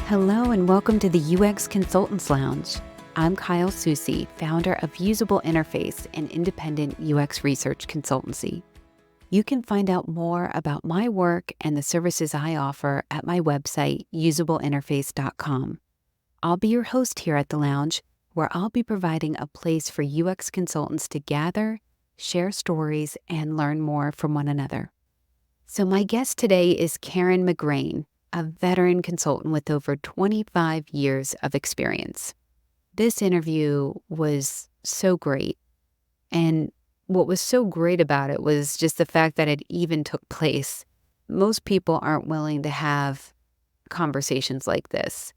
Hello and welcome to the UX Consultants Lounge. I'm Kyle Soucy, founder of Usable Interface, an independent UX research consultancy. You can find out more about my work and the services I offer at my website, usableinterface.com. I'll be your host here at the lounge, where I'll be providing a place for UX consultants to gather, share stories, and learn more from one another. So my guest today is Karen McGrane, a veteran consultant with over 25 years of experience. This interview was so great. And what was so great about it was just the fact that it even took place. Most people aren't willing to have conversations like this,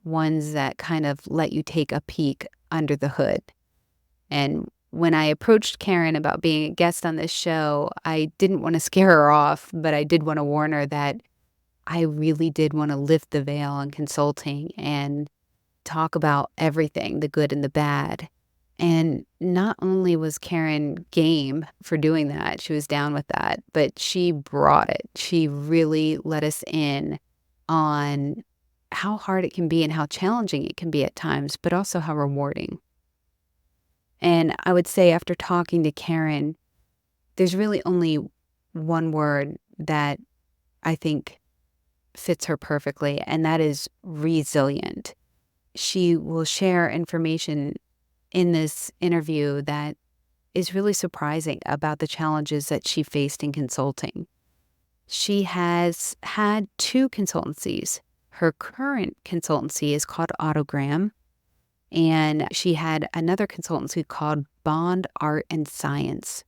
ones that kind of let you take a peek under the hood. And when I approached Karen about being a guest on this show, I didn't want to scare her off, but I did want to warn her that I really did want to lift the veil on consulting and talk about everything, the good and the bad. And not only was Karen game for doing that, she was down with that, but she brought it. She really let us in on how hard it can be and how challenging it can be at times, but also how rewarding. And I would say after talking to Karen, there's really only one word that I think fits her perfectly, and that is resilient. She will share information in this interview that is really surprising about the challenges that she faced in consulting. She has had two consultancies. Her current consultancy is called Autogram, and she had another consultancy called Bond Art and Science.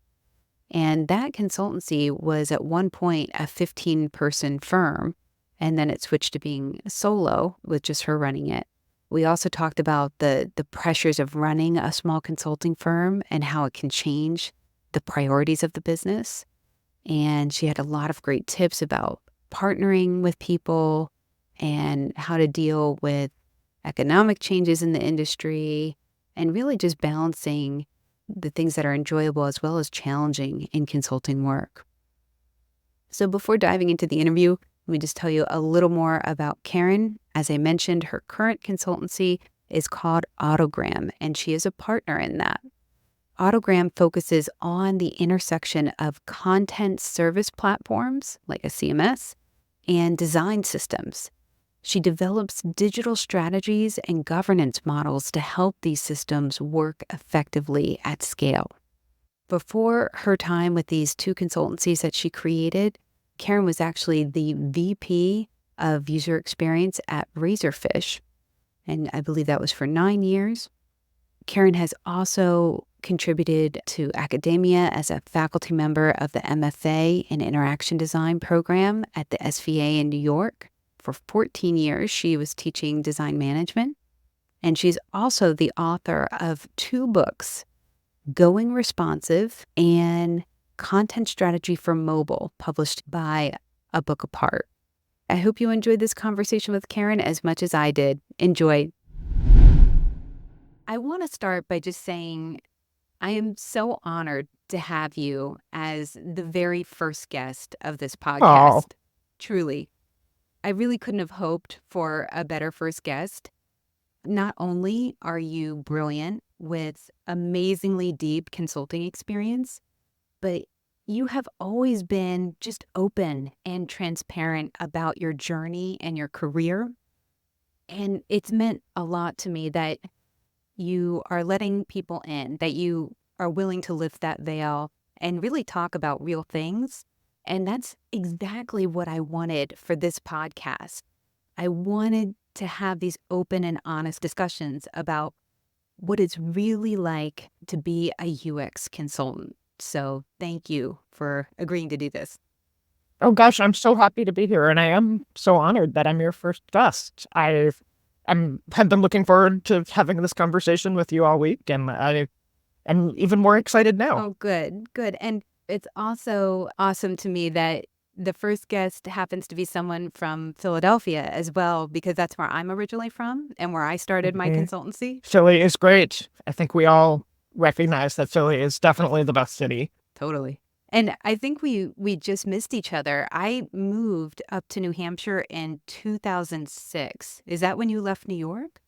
And that consultancy was at one point a 15-person firm, and then it switched to being solo with just her running it. We also talked about the pressures of running a small consulting firm and how it can change the priorities of the business. And she had a lot of great tips about partnering with people and how to deal with economic changes in the industry and really just balancing the things that are enjoyable as well as challenging in consulting work. So before diving into the interview, let me just tell you a little more about Karen. As I mentioned, her current consultancy is called Autogram, and she is a partner in that. Autogram focuses on the intersection of content service platforms, like a CMS, and design systems. She develops digital strategies and governance models to help these systems work effectively at scale. Before her time with these two consultancies that she created, Karen was actually the VP of user experience at Razorfish, and I believe that was for 9 years. Karen has also contributed to academia as a faculty member of the MFA in Interaction Design program at the SVA in New York. For 14 years, she was teaching design management, and she's also the author of 2 books, Going Responsive and Content Strategy for Mobile, published by A Book Apart. I hope you enjoyed this conversation with Karen as much as I did. Enjoy. I want to start by just saying I am so honored to have you as the very first guest of this podcast. Oh, Truly. I really couldn't have hoped for a better first guest. Not only are you brilliant with amazingly deep consulting experience, but you have always been just open and transparent about your journey and your career. And it's meant a lot to me that you are letting people in, that you are willing to lift that veil and really talk about real things. And that's exactly what I wanted for this podcast. I wanted to have these open and honest discussions about what it's really like to be a UX consultant. So thank you for agreeing to do this. oh gosh, I'm so happy to be here, and I am so honored that I'm your first guest. Have been looking forward to having this conversation with you all week, and I am even more excited now. Oh, good, good. And it's also awesome to me that the first guest happens to be someone from Philadelphia as well, because that's where I'm originally from and where I started my Mhm. consultancy. Philly is great. I think we all recognize that Philly is definitely the best city. Totally. And I think we just missed each other. I moved up to New Hampshire in 2006. Is that when you left New York?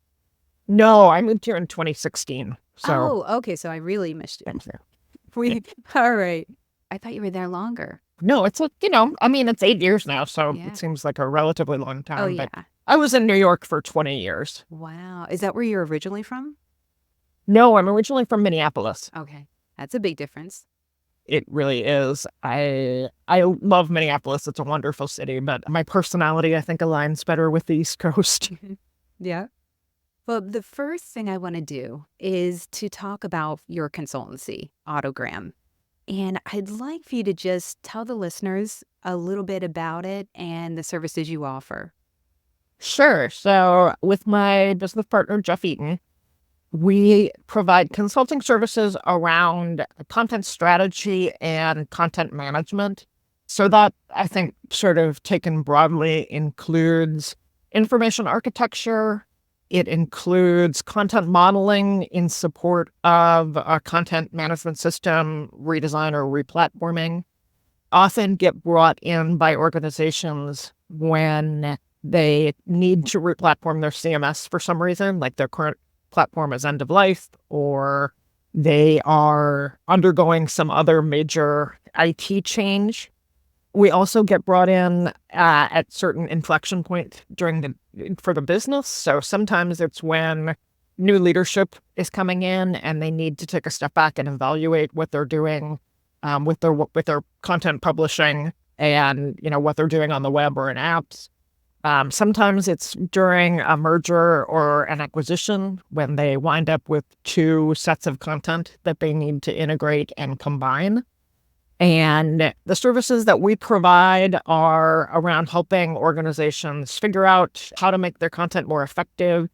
No, I moved here in 2016. So Oh, okay. So I really missed you. thanks there. Yeah. We all right. I thought you were there longer. No, it's like, I mean, it's 8 years now, so Yeah. it seems like a relatively long Oh, time, yeah. but I was in New York for 20 years. Wow. Is that where you're originally from? No, I'm originally from Minneapolis. Okay. That's a big difference. It really is. I love Minneapolis. It's a wonderful city, but my personality, I think, aligns better with the East Coast. Yeah. Well, the first thing I want to do is to talk about your consultancy, Autogram. And I'd like for you to just tell the listeners a little bit about it and the services you offer. Sure. So with my business partner, Jeff Eaton, we provide consulting services around content strategy and content management. So that, I think, sort of taken broadly includes information architecture. It includes content modeling in support of a content management system redesign or replatforming. Often get brought in by organizations when they need to replatform their CMS for some reason, like their current platform is end of life, or they are undergoing some other major IT change. We also get brought in at certain inflection points for the business. So sometimes it's when new leadership is coming in and they need to take a step back and evaluate what they're doing with their content publishing and what they're doing on the web or in apps. Sometimes it's during a merger or an acquisition when they wind up with two sets of content that they need to integrate and combine. And the services that we provide are around helping organizations figure out how to make their content more effective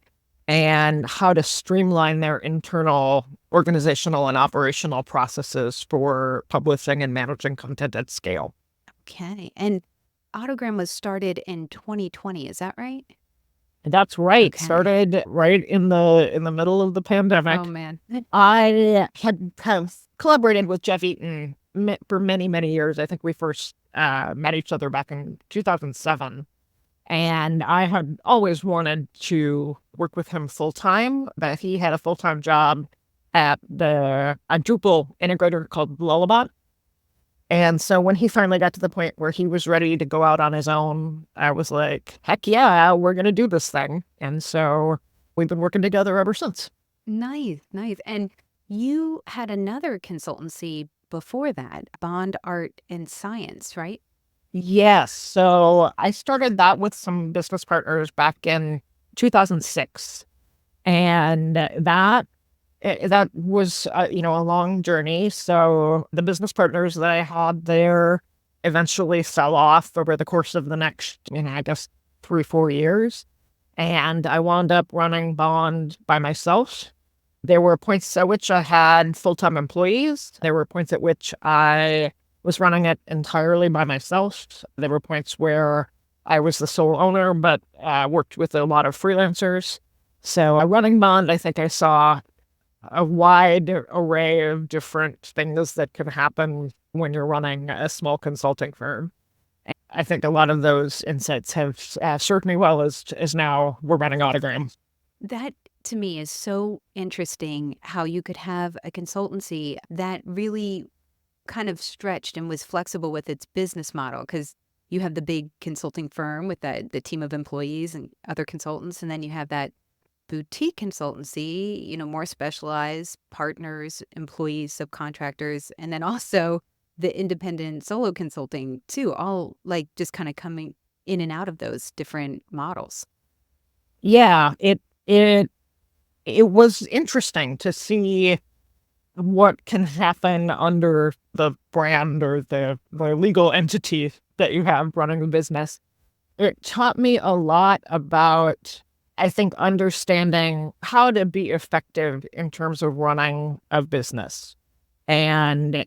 and how to streamline their internal organizational and operational processes for publishing and managing content at scale. Okay. And Autogram was started in 2020. Is that right? That's right. Okay. Started right in the middle of the pandemic. Oh, man. I had collaborated with Jeff Eaton for many, many years. I think we first met each other back in 2007. And I had always wanted to work with him full time, but he had a full time job at a Drupal integrator called Lullabot. And so when he finally got to the point where he was ready to go out on his own, I was like, heck yeah, we're going to do this thing. And so we've been working together ever since. Nice, nice. And you had another consultancy before that, Bond Art and Science, right? Yes. So I started that with some business partners back in 2006. And that was, a long journey. So the business partners that I had there eventually fell off over the course of the next, I guess 3-4 years. And I wound up running Bond by myself. There were points at which I had full-time employees. There were points at which I was running it entirely by myself. There were points where I was the sole owner, but worked with a lot of freelancers. So running Bond, I think I saw a wide array of different things that can happen when you're running a small consulting firm. I think a lot of those insights have served me well as now we're running Autogram. That to me is so interesting how you could have a consultancy that really kind of stretched and was flexible with its business model, because you have the big consulting firm with the team of employees and other consultants, and then you have that boutique consultancy, more specialized partners, employees, subcontractors, and then also the independent solo consulting too, all like just kind of coming in and out of those different models. Yeah, it was interesting to see what can happen under the brand or the legal entity that you have running the business. It taught me a lot about, I think, understanding how to be effective in terms of running a business. And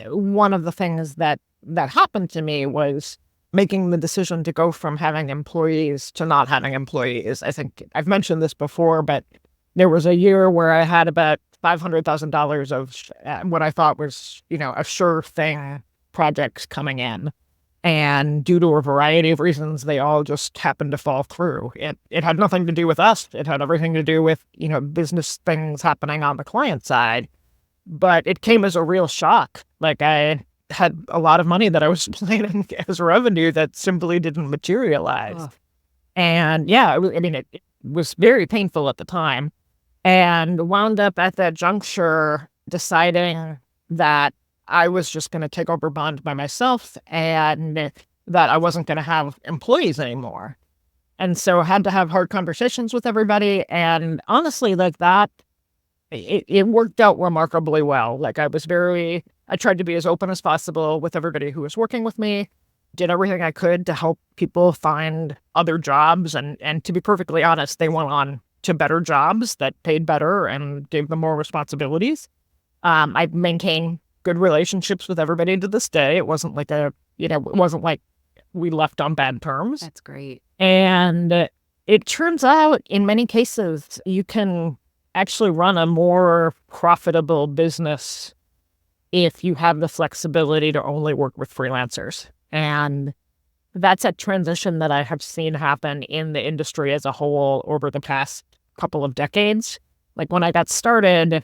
one of the things that happened to me was making the decision to go from having employees to not having employees. I think I've mentioned this before, but there was a year where I had about $500,000 of what I thought was, a sure thing projects coming in. And due to a variety of reasons, they all just happened to fall through. It had nothing to do with us. It had everything to do with, business things happening on the client side. But it came as a real shock. Like, I had a lot of money that I was planning as revenue that simply didn't materialize. Ugh. And yeah, it was very painful at the time, and wound up at that juncture deciding that I was just going to take over Bond by myself and that I wasn't going to have employees anymore. And so I had to have hard conversations with everybody. And honestly, like that, it worked out remarkably well. Like, I tried to be as open as possible with everybody who was working with me, did everything I could to help people find other jobs. And to be perfectly honest, they went on to better jobs that paid better and gave them more responsibilities. I maintained good relationships with everybody to this day. It wasn't like it wasn't like we left on bad terms. That's great. And it turns out in many cases, you can actually run a more profitable business if you have the flexibility to only work with freelancers. And that's a transition that I have seen happen in the industry as a whole over the past couple of decades. Like, when I got started,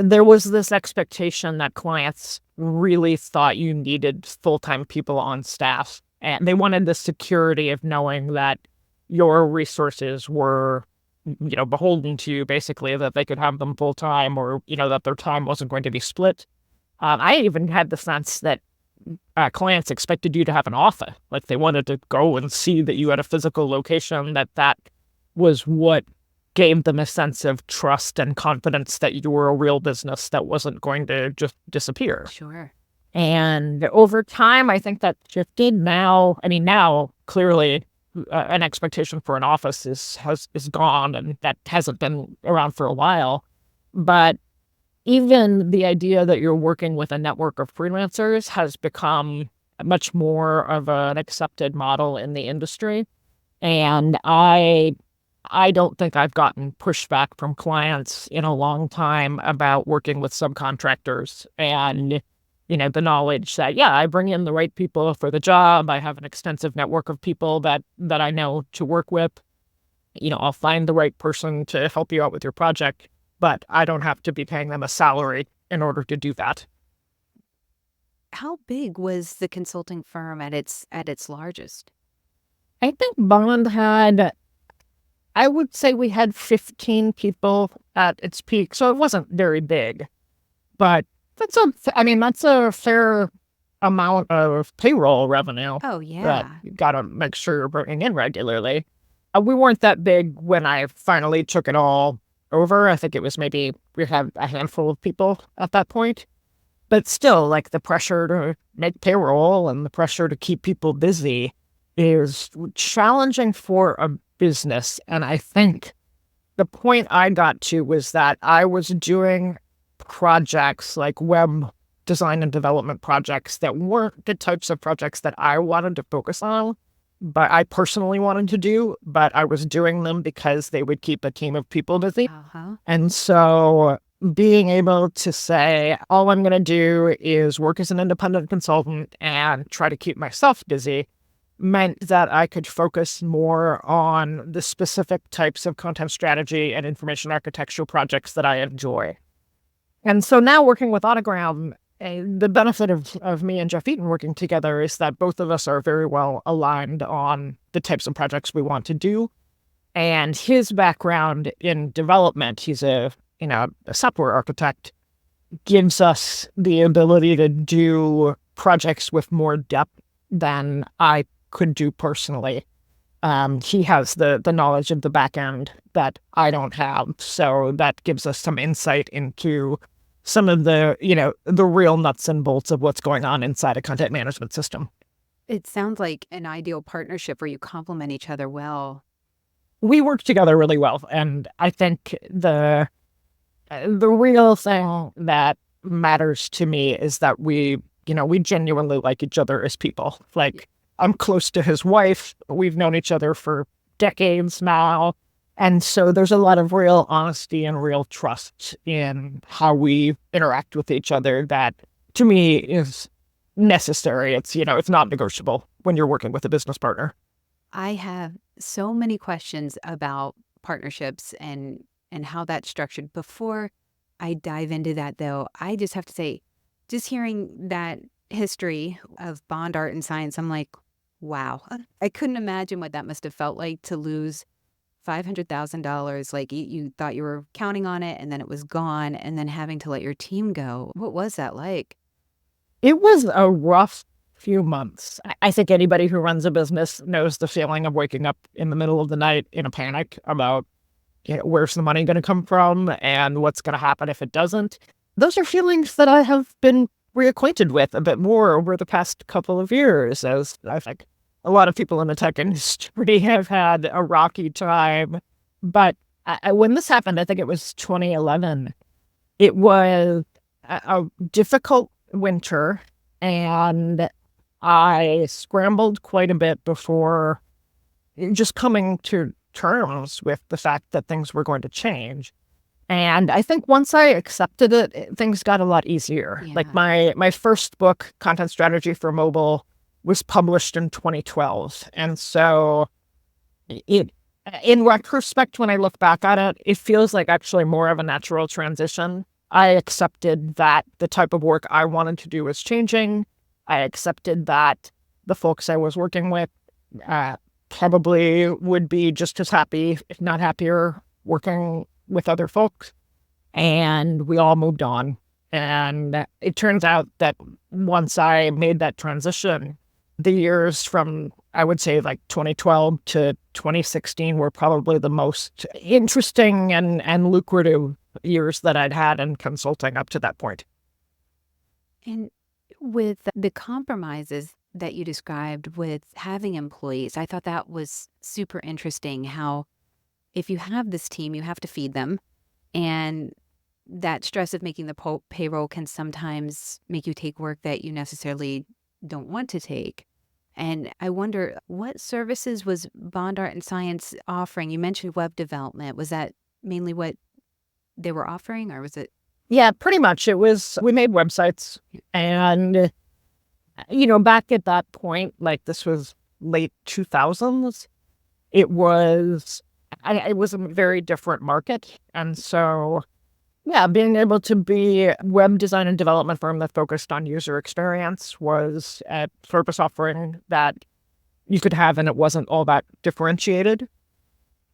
there was this expectation that clients really thought you needed full-time people on staff. And they wanted the security of knowing that your resources were, beholden to you, basically, that they could have them full-time, or, that their time wasn't going to be split. I even had the sense that clients expected you to have an office. Like, they wanted to go and see that you had a physical location, that was what gave them a sense of trust and confidence that you were a real business that wasn't going to just disappear. Sure. And over time, I think that shifted. Now, clearly, an expectation for an office is gone, and that hasn't been around for a while. But even the idea that you're working with a network of freelancers has become much more of an accepted model in the industry. And I don't think I've gotten pushback from clients in a long time about working with subcontractors, and the knowledge that, yeah, I bring in the right people for the job. I have an extensive network of people that I know to work with. I'll find the right person to help you out with your project, but I don't have to be paying them a salary in order to do that. How big was the consulting firm at its largest? I think Bond had, I would say we had 15 people at its peak, so it wasn't very big. But that's a fair amount of payroll revenue. Oh, yeah. That you got to make sure you're bringing in regularly. We weren't that big when I finally took it all over. I think it was maybe we had a handful of people at that point. But still, like, the pressure to make payroll and the pressure to keep people busy is challenging for a business. And I think the point I got to was that I was doing projects like web design and development projects that weren't the types of projects that I wanted to focus on, but I personally wanted to do, but I was doing them because they would keep a team of people busy. And so being able to say, all I'm going to do is work as an independent consultant and try to keep myself busy meant that I could focus more on the specific types of content strategy and information architecture projects that I enjoy. And so now, working with Autogram, the benefit of me and Jeff Eaton working together is that both of us are very well aligned on the types of projects we want to do. And his background in development, he's a software architect, gives us the ability to do projects with more depth than I could do personally. He has the knowledge of the back end that I don't have, so that gives us some insight into some of the real nuts and bolts of what's going on inside a content management system. It sounds like an ideal partnership where you complement each other well. We work together really well, and I think the real thing that matters to me is that we genuinely like each other as people. Like, I'm close to his wife. We've known each other for decades now. And so there's a lot of real honesty and real trust in how we interact with each other that, to me, is necessary. It's not negotiable when you're working with a business partner. I have so many questions about partnerships and how that's structured. Before I dive into that, though, I just have to say, just hearing that history of bond art and science, I'm like, wow. I couldn't imagine what that must have felt like to lose $500,000. Like you thought you were counting on it and then it was gone, and then having to let your team go. What was that like? It was a rough few months. I think anybody who runs a business knows the feeling of waking up in the middle of the night in a panic about where's the money going to come from and what's going to happen if it doesn't. Those are feelings that I have been reacquainted with a bit more over the past couple of years, as I think a lot of people in the tech industry have had a rocky time. But when this happened, I think it was 2011, it was a difficult winter, and I scrambled quite a bit before just coming to terms with the fact that things were going to change. And I think once I accepted it, things got a lot easier. Yeah. Like my first book, Content Strategy for Mobile, was published in 2012. And so in retrospect, when I look back at it, it feels like actually more of a natural transition. I accepted that the type of work I wanted to do was changing. I accepted that the folks I was working with probably would be just as happy, if not happier, working with other folks. And we all moved on. And it turns out that once I made that transition, the years from, I would say, like 2012 to 2016 were probably the most interesting and lucrative years that I'd had in consulting up to that point. And with the compromises that you described with having employees, I thought that was super interesting. How if you have this team, you have to feed them. And that stress of making the payroll can sometimes make you take work that you necessarily don't want to take. And I wonder, what services was Bond Art and Science offering? You mentioned web development. Was that mainly what they were offering, or was it? Yeah, pretty much. We made websites, and, back at that point, like this was late 2000s, it was a very different market. And so, yeah, being able to be a web design and development firm that focused on user experience was a service offering that you could have, and it wasn't all that differentiated.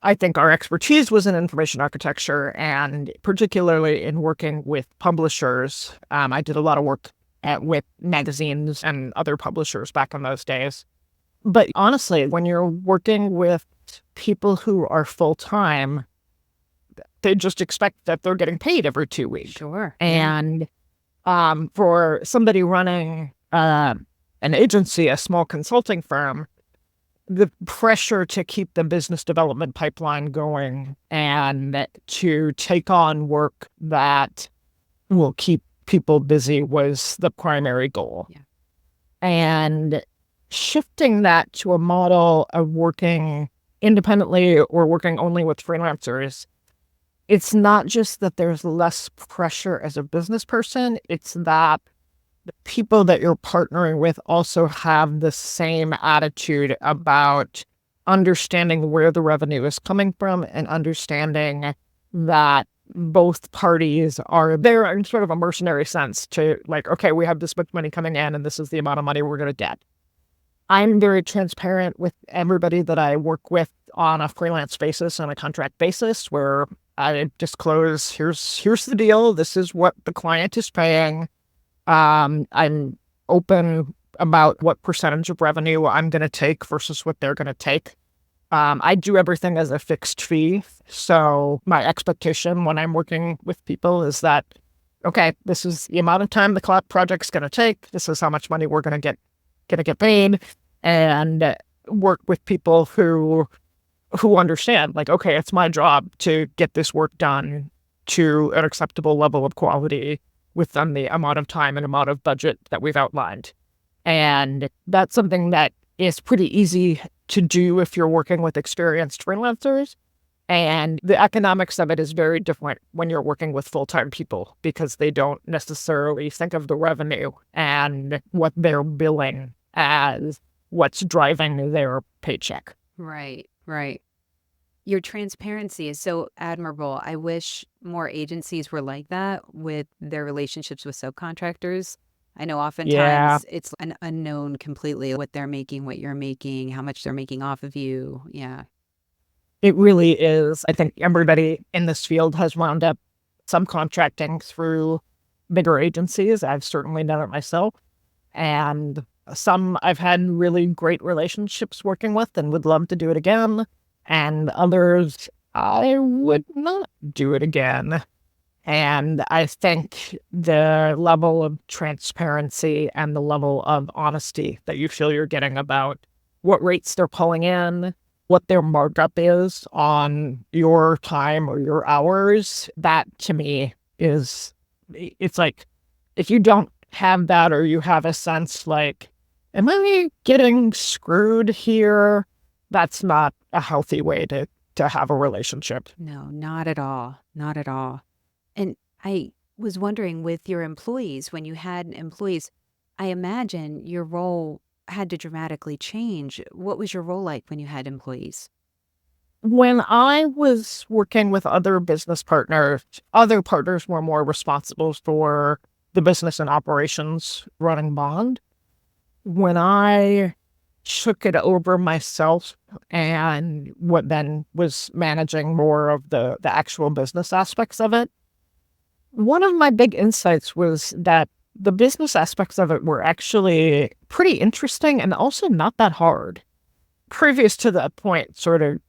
I think our expertise was in information architecture, and particularly in working with publishers. I did a lot of work with magazines and other publishers back in those days. But honestly, when you're working with people who are full-time, they just expect that they're getting paid every 2 weeks. Sure. And for somebody running an agency, a small consulting firm, the pressure to keep the business development pipeline going and to take on work that will keep people busy was the primary goal. Yeah. And shifting that to a model of working independently or working only with freelancers, it's not just that there's less pressure as a business person, it's that the people that you're partnering with also have the same attitude about understanding where the revenue is coming from and understanding that both parties are there in sort of a mercenary sense to like, okay, we have this much money coming in and this is the amount of money we're going to get. I'm very transparent with everybody that I work with on a freelance basis, on a contract basis, where I disclose, here's the deal. This is what the client is paying. I'm open about what percentage of revenue I'm going to take versus what they're going to take. I do everything as a fixed fee. So my expectation when I'm working with people is that, okay, this is the amount of time the project's going to take. This is how much money we're going to get paid, and work with people who understand, like, okay, it's my job to get this work done to an acceptable level of quality within the amount of time and amount of budget that we've outlined. And that's something that is pretty easy to do if you're working with experienced freelancers. And the economics of it is very different when you're working with full-time people because they don't necessarily think of the revenue and what they're billing as what's driving their paycheck. Right, right. Your transparency is so admirable. I wish more agencies were like that with their relationships with subcontractors. I know Yeah, oftentimes it's an unknown completely what they're making, what you're making, how much they're making off of you. Yeah. it really is. I think everybody in this field has wound up subcontracting through bigger agencies. I've certainly done it myself. And some I've had really great relationships working with and would love to do it again. And others I would not do it again. And I think the level of transparency and the level of honesty that you feel you're getting about what rates they're pulling in, what their markup is on your time or your hours, that to me is, it's like, if you don't have that or you have a sense like, am I getting screwed here? That's not a healthy way to have a relationship. No, not at all. Not at all. And I was wondering with your employees, when you had employees, I imagine your role had to dramatically change. What was your role like when you had employees? When I was working with other partners were more responsible for the business and operations running Bond. When I took it over myself and what then was managing more of the actual business aspects of it, one of my big insights was that the business aspects of it were actually pretty interesting and also not that hard. Previous to that point, sort of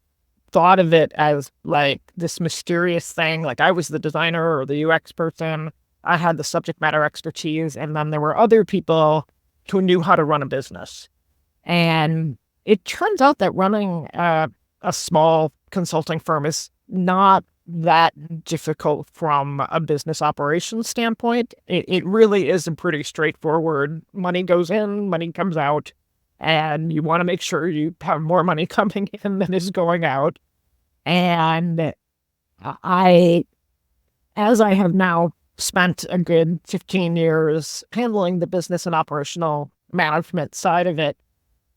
thought of it as like this mysterious thing. Like I was the designer or the UX person. I had the subject matter expertise. And then there were other people who knew how to run a business. And it turns out that running a small consulting firm is not that difficult from a business operations standpoint. It really is a pretty straightforward, money goes in, money comes out, and you want to make sure you have more money coming in than is going out. And I, as I have now spent a good 15 years handling the business and operational management side of it,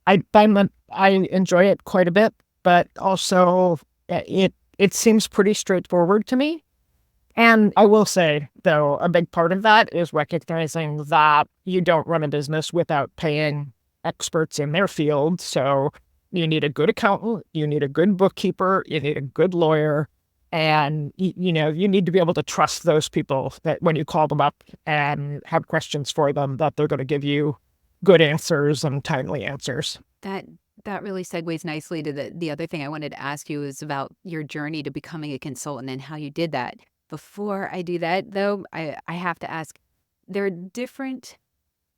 I find that I enjoy it quite a bit, but also it seems pretty straightforward to me. And I will say, though, a big part of that is recognizing that you don't run a business without paying experts in their field. So you need a good accountant, you need a good bookkeeper, you need a good lawyer, and you need to be able to trust those people that when you call them up and have questions for them, that they're going to give you good answers and timely answers. That really segues nicely to the other thing I wanted to ask you is about your journey to becoming a consultant and how you did that. Before I do that, though, I have to ask, there are different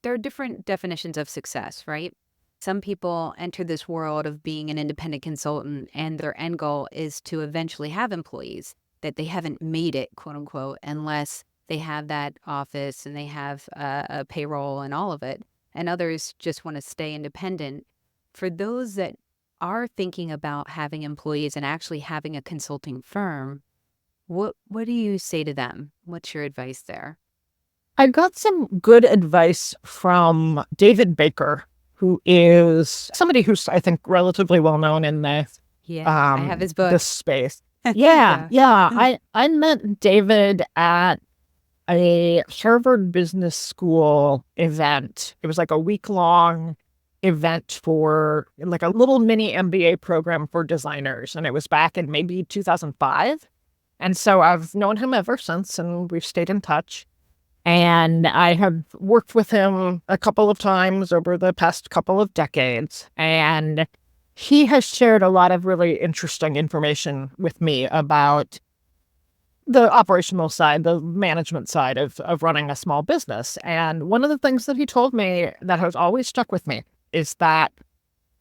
definitions of success, right? Some people enter this world of being an independent consultant and their end goal is to eventually have employees, that they haven't made it, quote unquote, unless they have that office and they have a payroll and all of it. And others just want to stay independent. For those that are thinking about having employees and actually having a consulting firm, what do you say to them? What's your advice there? I got some good advice from David Baker, who is somebody who's, I think, relatively well known in Yeah, I have his book. this space. Yeah, Yeah. yeah. I met David at a Harvard Business School event. It was like a week-long event for like a little mini MBA program for designers. And it was back in maybe 2005. And so I've known him ever since, and we've stayed in touch. And I have worked with him a couple of times over the past couple of decades. And he has shared a lot of really interesting information with me about the operational side, the management side of running a small business. And one of the things that he told me that has always stuck with me is that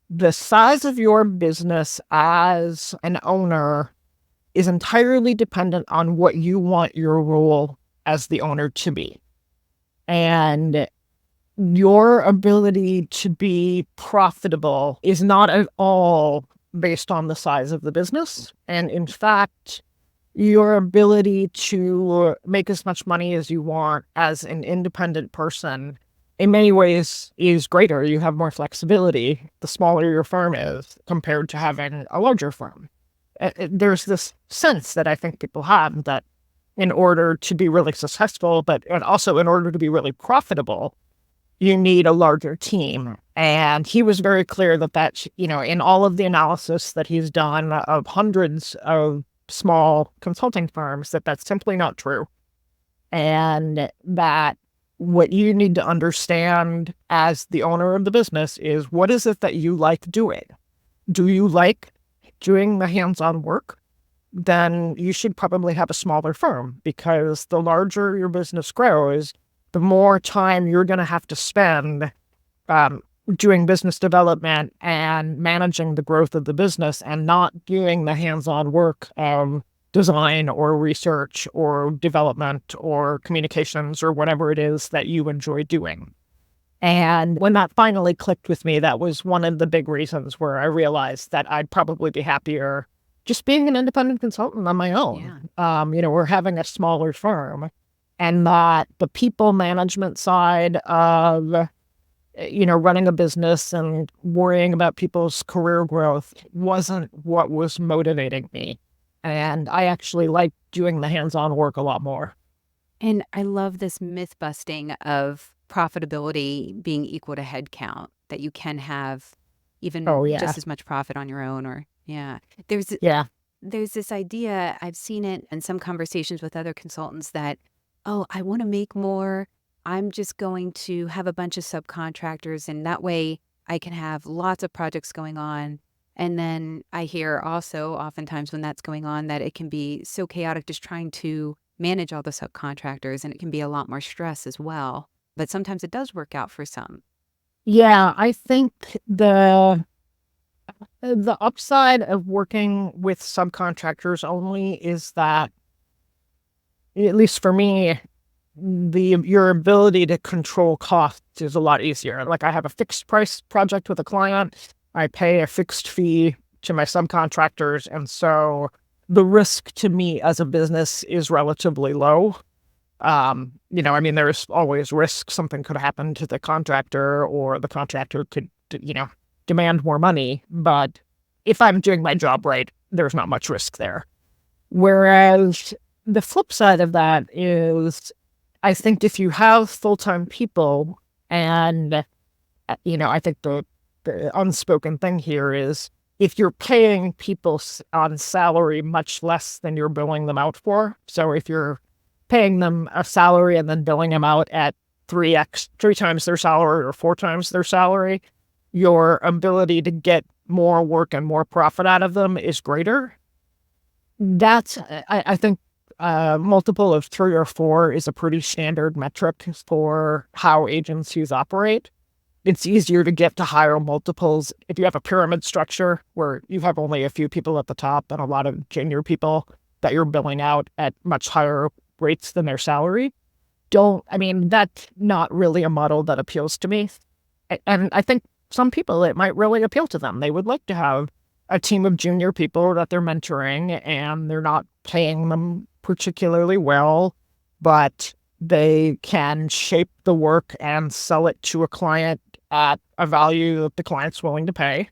the size of your business as an owner is entirely dependent on what you want your role as the owner to be. And your ability to be profitable is not at all based on the size of the business. And in fact, your ability to make as much money as you want as an independent person in many ways is greater. You have more flexibility the smaller your firm is compared to having a larger firm. There's this sense that I think people have that in order to be really successful, and also in order to be really profitable, you need a larger team. And he was very clear that, in all of the analysis that he's done of hundreds of small consulting firms, that's simply not true. And that what you need to understand as the owner of the business is, what is it that you like doing? Do you like doing the hands-on work? Then you should probably have a smaller firm, because the larger your business grows, the more time you're going to have to spend doing business development and managing the growth of the business, and not doing the hands-on work of design or research or development or communications or whatever it is that you enjoy doing. And when that finally clicked with me, that was one of the big reasons where I realized that I'd probably be happier just being an independent consultant on my own. Yeah. We're having a smaller firm, and that the people management side of, running a business and worrying about people's career growth wasn't what was motivating me. And I actually like doing the hands-on work a lot more. And I love this myth busting of profitability being equal to headcount, that you can have even just as much profit on your own. There's this idea, I've seen it in some conversations with other consultants, that, I want to make more. I'm just going to have a bunch of subcontractors, and that way I can have lots of projects going on. And then I hear also oftentimes when that's going on that it can be so chaotic just trying to manage all the subcontractors, and it can be a lot more stress as well. But sometimes it does work out for some. Yeah, I think the upside of working with subcontractors only is that, at least for me, your ability to control costs is a lot easier. Like, I have a fixed price project with a client. I pay a fixed fee to my subcontractors. And so the risk to me as a business is relatively low. There's always risk. Something could happen to the contractor, or the contractor could, demand more money. But if I'm doing my job right, there's not much risk there. Whereas the flip side of that is, I think if you have full-time people, and, I think the unspoken thing here is, if you're paying people on salary much less than you're billing them out for, so if you're paying them a salary and then billing them out at 3 times their salary or 4 times their salary, your ability to get more work and more profit out of them is greater. That's, I think, multiple of 3 or 4 is a pretty standard metric for how agencies operate. It's easier to get to higher multiples if you have a pyramid structure where you have only a few people at the top and a lot of junior people that you're billing out at much higher rates than their salary. That's not really a model that appeals to me. And I think some people, it might really appeal to them. They would like to have a team of junior people that they're mentoring, and they're not paying them particularly well, but they can shape the work and sell it to a client at a value that the client's willing to pay.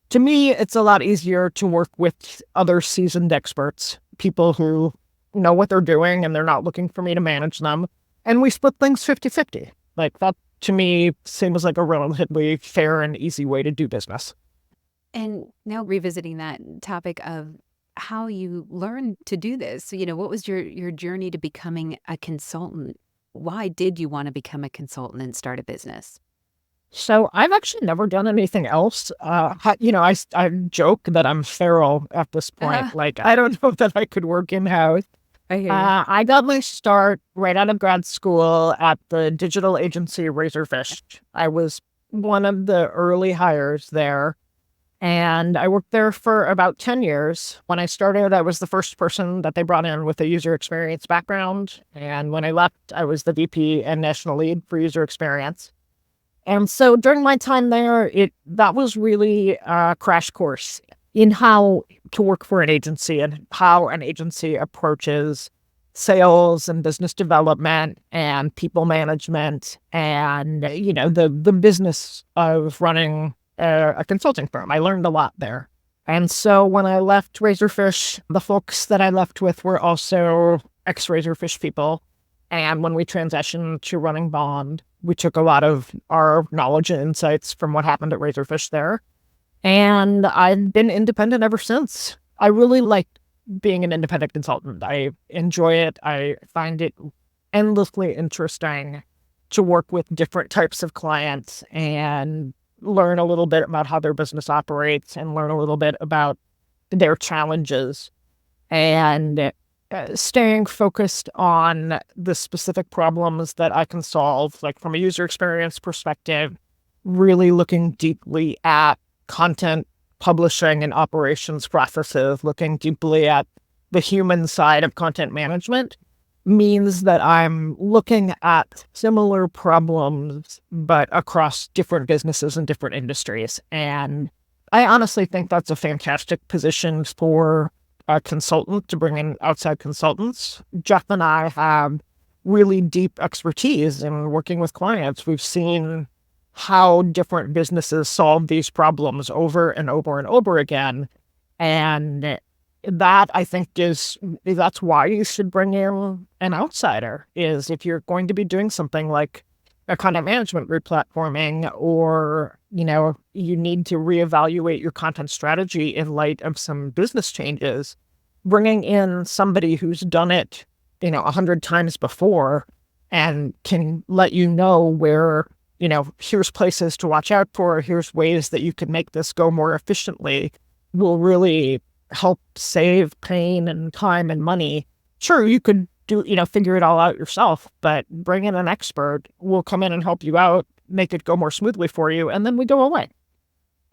To me, it's a lot easier to work with other seasoned experts, people who know what they're doing and they're not looking for me to manage them. And we split things 50-50. Like, that to me seems like a relatively fair and easy way to do business. And now revisiting that topic of how you learned to do this, what was your journey to becoming a consultant? Why did you want to become a consultant and start a business? So I've actually never done anything else. I joke that I'm feral at this point. Like, I don't know that I could work in-house. I hear you. I got my start right out of grad school at the digital agency Razorfish. I was one of the early hires there, and I worked there for about 10 years. When I started, I was the first person that they brought in with a user experience background. And when I left, I was the VP and national lead for user experience. And so during my time there, that was really a crash course in how to work for an agency and how an agency approaches sales and business development and people management and, the business of running a consulting firm. I learned a lot there. And so when I left Razorfish, the folks that I left with were also ex-Razorfish people. And when we transitioned to running Bond, we took a lot of our knowledge and insights from what happened at Razorfish there. And I've been independent ever since. I really like being an independent consultant. I enjoy it. I find it endlessly interesting to work with different types of clients and learn a little bit about how their business operates and learn a little bit about their challenges and staying focused on the specific problems that I can solve, like from a user experience perspective, really looking deeply at content publishing and operations processes, looking deeply at the human side of content management means that I'm looking at similar problems, but across different businesses and different industries. And I honestly think that's a fantastic position for a consultant to bring in outside consultants. Jeff and I have really deep expertise in working with clients. We've seen how different businesses solve these problems over and over and over again. And that, I think, that's why you should bring in an outsider, is if you're going to be doing something like a content management replatforming, or, you need to reevaluate your content strategy in light of some business changes, bringing in somebody who's done it, 100 times before and can let you know where, here's places to watch out for, here's ways that you can make this go more efficiently, will really help save pain and time and money. Sure, you could figure it all out yourself, but bring in an expert will come in and help you out, make it go more smoothly for you, and then we go away.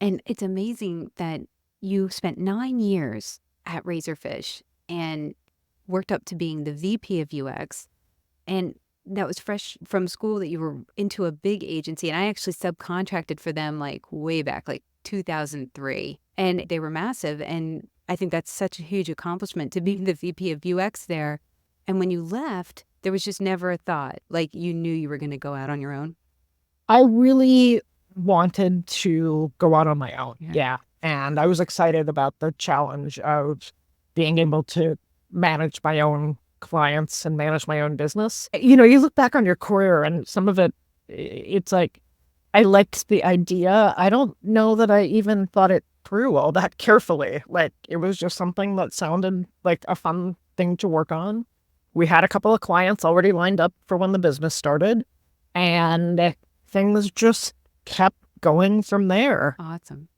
And it's amazing that you spent 9 years at Razorfish and worked up to being the VP of UX. And that was fresh from school, that you were into a big agency. And I actually subcontracted for them like way back, like 2003. And they were massive. And I think that's such a huge accomplishment to be the VP of UX there. And when you left, there was just never a thought, like you knew you were going to go out on your own. I really wanted to go out on my own. Yeah. And I was excited about the challenge of being able to manage my own clients and manage my own business. You look back on your career and some of it, it's like, I liked the idea. I don't know that I even thought it through all that carefully. Like, it was just something that sounded like a fun thing to work on. We had a couple of clients already lined up for when the business started, and things just kept going from there. Awesome.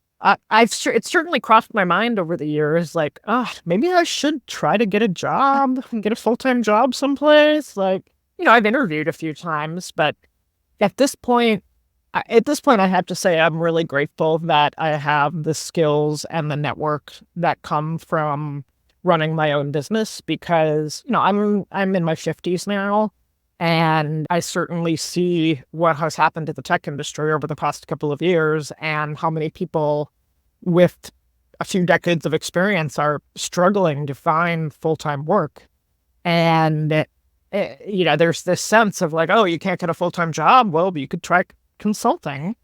It's certainly crossed my mind over the years, like, maybe I should try to get a job, get a full-time job someplace. Like, I've interviewed a few times, but at this point, I have to say I'm really grateful that I have the skills and the network that come from running my own business, because, I'm in my 50s now, and I certainly see what has happened to the tech industry over the past couple of years and how many people with a few decades of experience are struggling to find full-time work. And, there's this sense of like, oh, you can't get a full-time job. Well, you could try consulting.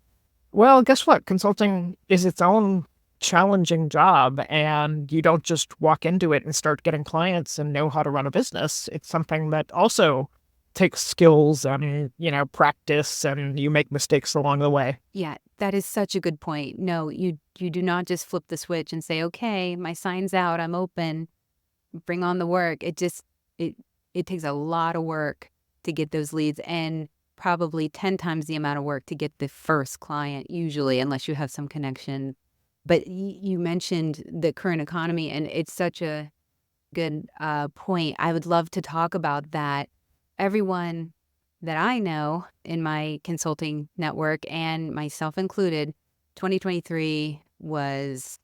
Well, guess what? Consulting is its own challenging job, and you don't just walk into it and start getting clients and know how to run a business. It's something that also takes skills and, practice, and you make mistakes along the way. Yeah, that is such a good point. No, you do not just flip the switch and say, okay, my sign's out, I'm open, bring on the work. It takes a lot of work to get those leads, and probably 10 times the amount of work to get the first client, usually, unless you have some connection. But you mentioned the current economy, and it's such a good point. I would love to talk about that. Everyone that I know in my consulting network, and myself included, 2023 was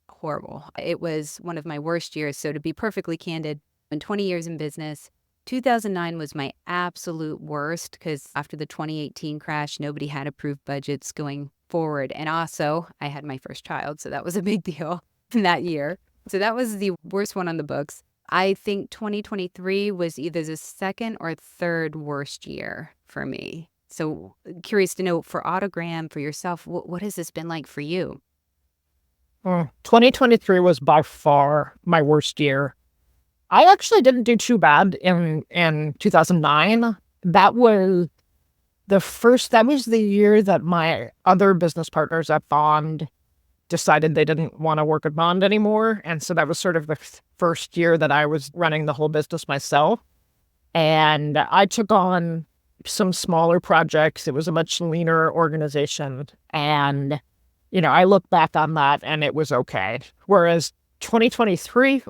horrible. It was one of my worst years. So to be perfectly candid, in 20 years in business, 2009 was my absolute worst, because after the 2018 crash, nobody had approved budgets going forward. And also, I had my first child, so that was a big deal. that year. So that was the worst one on the books. I think 2023 was either the second or third worst year for me. So curious to know for Autogram, for yourself, what has this been like for you? 2023 was by far my worst year. I actually didn't do too bad in 2009. That was that was the year that my other business partners at Bond decided they didn't want to work at Bond anymore. And so that was sort of the first year that I was running the whole business myself. And I took on some smaller projects. It was a much leaner organization. And, I look back on that and it was okay. Whereas 2023,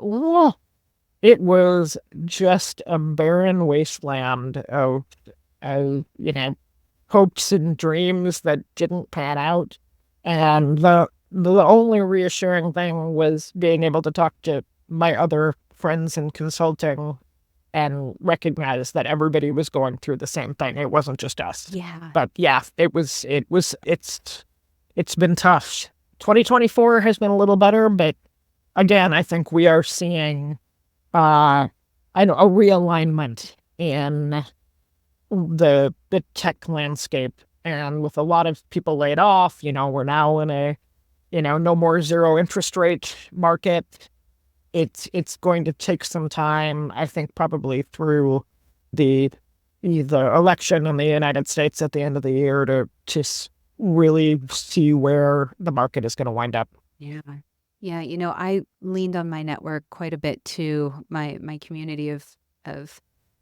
it was just a barren wasteland of hopes and dreams that didn't pan out. And the only reassuring thing was being able to talk to my other friends in consulting and recognize that everybody was going through the same thing. It wasn't just us. Yeah. But yeah, it's been tough. 2024 has been a little better, but again, I think we are seeing a realignment in the tech landscape. And with a lot of people laid off, we're now in a, no more zero interest rate market. It's going to take some time, I think, probably through the election in the United States at the end of the year to really see where the market is going to wind up. Yeah. Yeah. I leaned on my network quite a bit too, my community of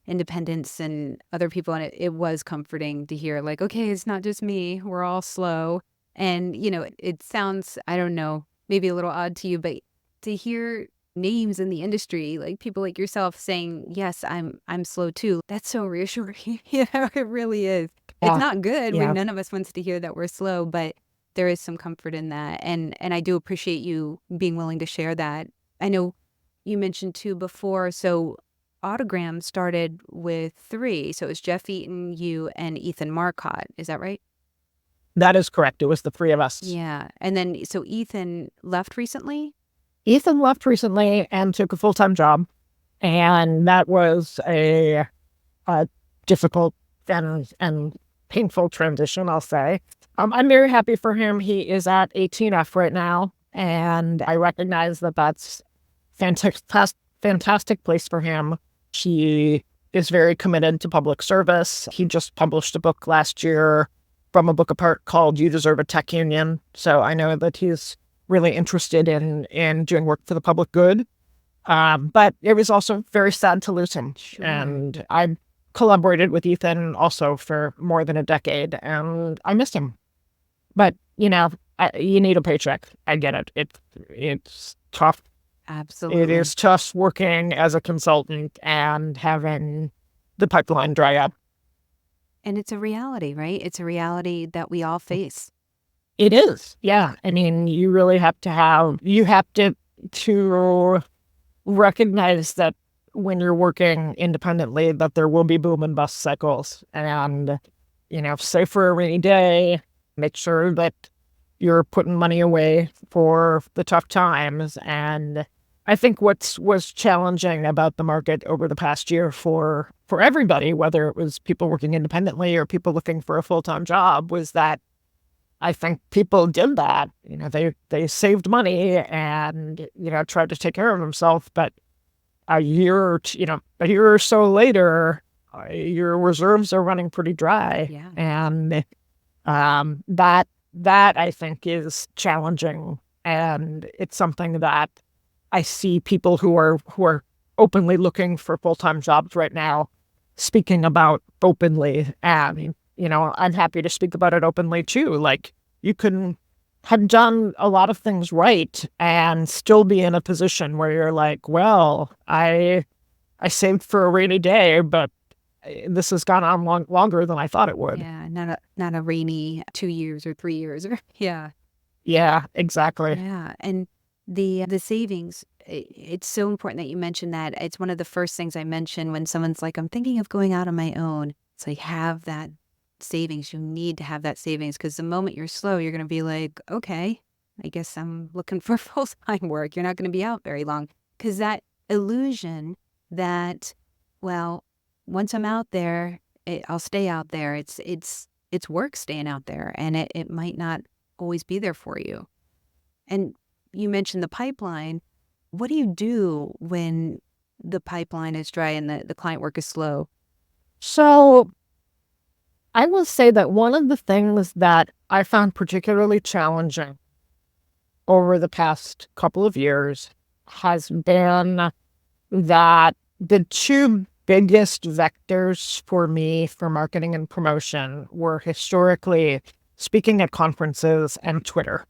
independents and other people. And it was comforting to hear like, okay, it's not just me. We're all slow. And, it sounds, I don't know, maybe a little odd to you, but to hear names in the industry, like people like yourself saying, yes, I'm slow too. That's so reassuring. It really is. Yeah. It's not good. Yeah. None of us wants to hear that we're slow, but there is some comfort in that. And I do appreciate you being willing to share that. I know you mentioned too before, so Autogram started with 3. So it was Jeff Eaton, you, and Ethan Marcotte. Is that right? That is correct. It was the 3 of us. Yeah. And then, so Ethan left recently? Ethan left recently and took a full-time job. And that was a difficult and painful transition, I'll say. I'm very happy for him. He is at 18F right now. And I recognize that that's fantastic place for him. He is very committed to public service. He just published a book last year from a book apart called You Deserve a Tech Union. So I know that he's really interested in doing work for the public good. But it was also very sad to lose him. Sure. And I collaborated with Ethan also for more than a decade, and I missed him. But, you need a paycheck. I get it. It's tough. Absolutely. It is tough working as a consultant and having the pipeline dry up. And it's a reality, right? It's a reality that we all face. It is. Yeah. I mean, you really have to recognize that when you're working independently, that there will be boom and bust cycles. And, save for a rainy day, make sure that you're putting money away for the tough times. And I think what was challenging about the market over the past year for everybody, whether it was people working independently or people looking for a full-time job, was that I think people did that. They saved money and, tried to take care of themselves. But a year or so later, your reserves are running pretty dry. Yeah. And that I think is challenging. And it's something that I see people who are openly looking for full-time jobs right now speaking about openly. And, I'm happy to speak about it openly too. Like, you can have done a lot of things right and still be in a position where you're like, well, I saved for a rainy day, but this has gone on longer than I thought it would. Yeah, not a rainy 2 years or 3 years. Yeah. Yeah, exactly. Yeah, and the savings, it's so important that you mentioned that. It's one of the first things I mention when someone's like, I'm thinking of going out on my own. It's like, have that savings. You need to have that savings, because the moment you're slow, you're going to be like, okay, I guess I'm looking for full-time work. You're not going to be out very long. Because that illusion that, well, once I'm out there, I'll stay out there. It's work staying out there, and it might not always be there for you. And you mentioned the pipeline. What do you do when the pipeline is dry and the client work is slow? So I will say that one of the things that I found particularly challenging over the past couple of years has been that the two biggest vectors for me for marketing and promotion were historically speaking at conferences and Twitter.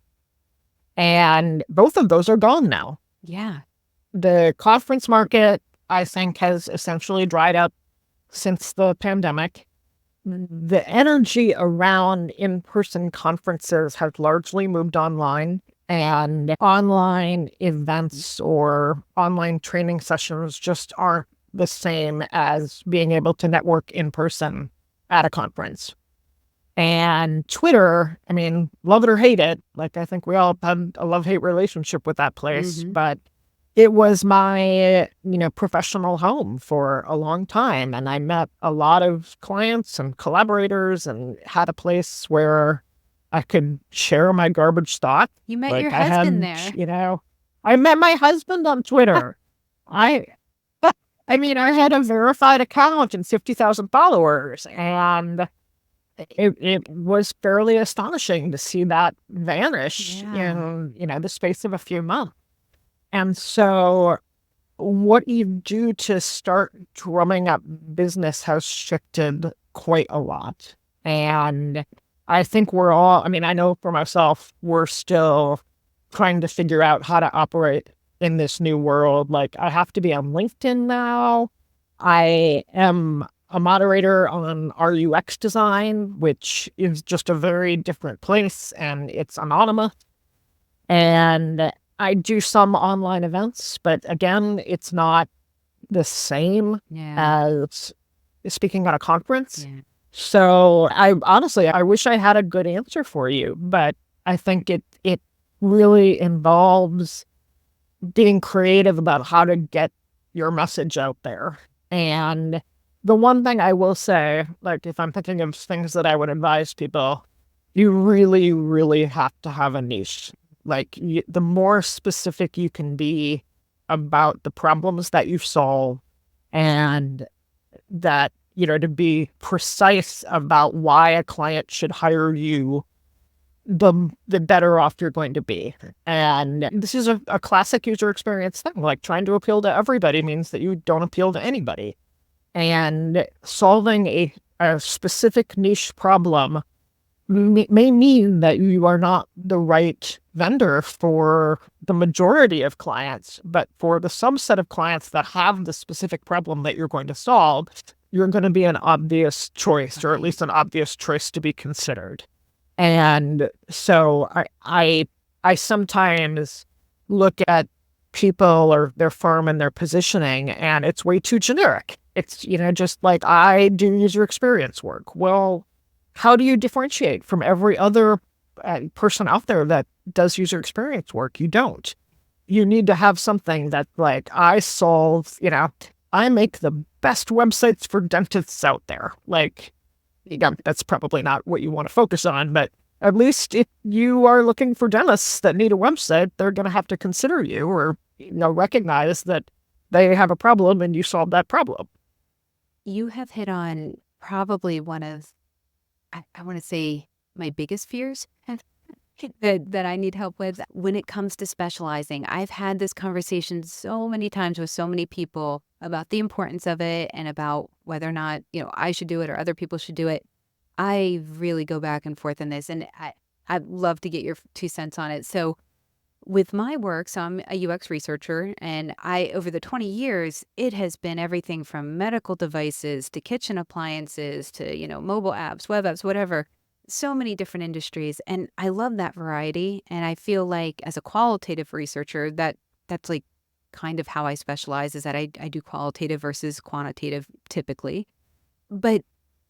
And both of those are gone now. Yeah. The conference market, I think, has essentially dried up since the pandemic. The energy around in-person conferences has largely moved online, and online events or online training sessions just aren't the same as being able to network in person at a conference. And Twitter, I mean, love it or hate it, like I think we all had a love-hate relationship with that place, but it was my, professional home for a long time. And I met a lot of clients and collaborators and had a place where I could share my garbage thoughts. You met your husband there. I met my husband on Twitter. I had a verified account and 50,000 followers, and it was fairly astonishing to see that vanish in, the space of a few months. And so what you do to start drumming up business has shifted quite a lot. And I think I know for myself, we're still trying to figure out how to operate in this new world. Like, I have to be on LinkedIn now. I am a moderator on RUX design, which is just a very different place, and it's anonymous. And I do some online events, but again, it's not the same as speaking at a conference. Yeah. So I wish I had a good answer for you, but I think it really involves being creative about how to get your message out there. And the one thing I will say, like, if I'm thinking of things that I would advise people, you really, really have to have a niche. Like, the more specific you can be about the problems that you solve, and that, to be precise about why a client should hire you, the better off you're going to be. And this is a classic user experience thing. Like, trying to appeal to everybody means that you don't appeal to anybody. And solving a specific niche problem may mean that you are not the right vendor for the majority of clients, but for the subset of clients that have the specific problem that you're going to solve, you're going to be an obvious choice, or at least an obvious choice to be considered. And so I sometimes look at people or their firm and their positioning, and it's way too generic. It's, just like, I do user experience work. Well, how do you differentiate from every other person out there that does user experience work? You don't. You need to have something that, like, I solve, I make the best websites for dentists out there. Like, that's probably not what you want to focus on, but at least if you are looking for dentists that need a website, they're going to have to consider you, or, recognize that they have a problem and you solve that problem. You have hit on probably one of, I want to say, my biggest fears that I need help with when it comes to specializing. I've had this conversation so many times with so many people about the importance of it and about whether or not, I should do it or other people should do it. I really go back and forth on this, and I'd love to get your 2 cents on it. So with my work, so I'm a UX researcher, and over the 20 years, it has been everything from medical devices to kitchen appliances to, mobile apps, web apps, whatever. So many different industries. And I love that variety. And I feel like as a qualitative researcher, that's like kind of how I specialize, is that I do qualitative versus quantitative typically. But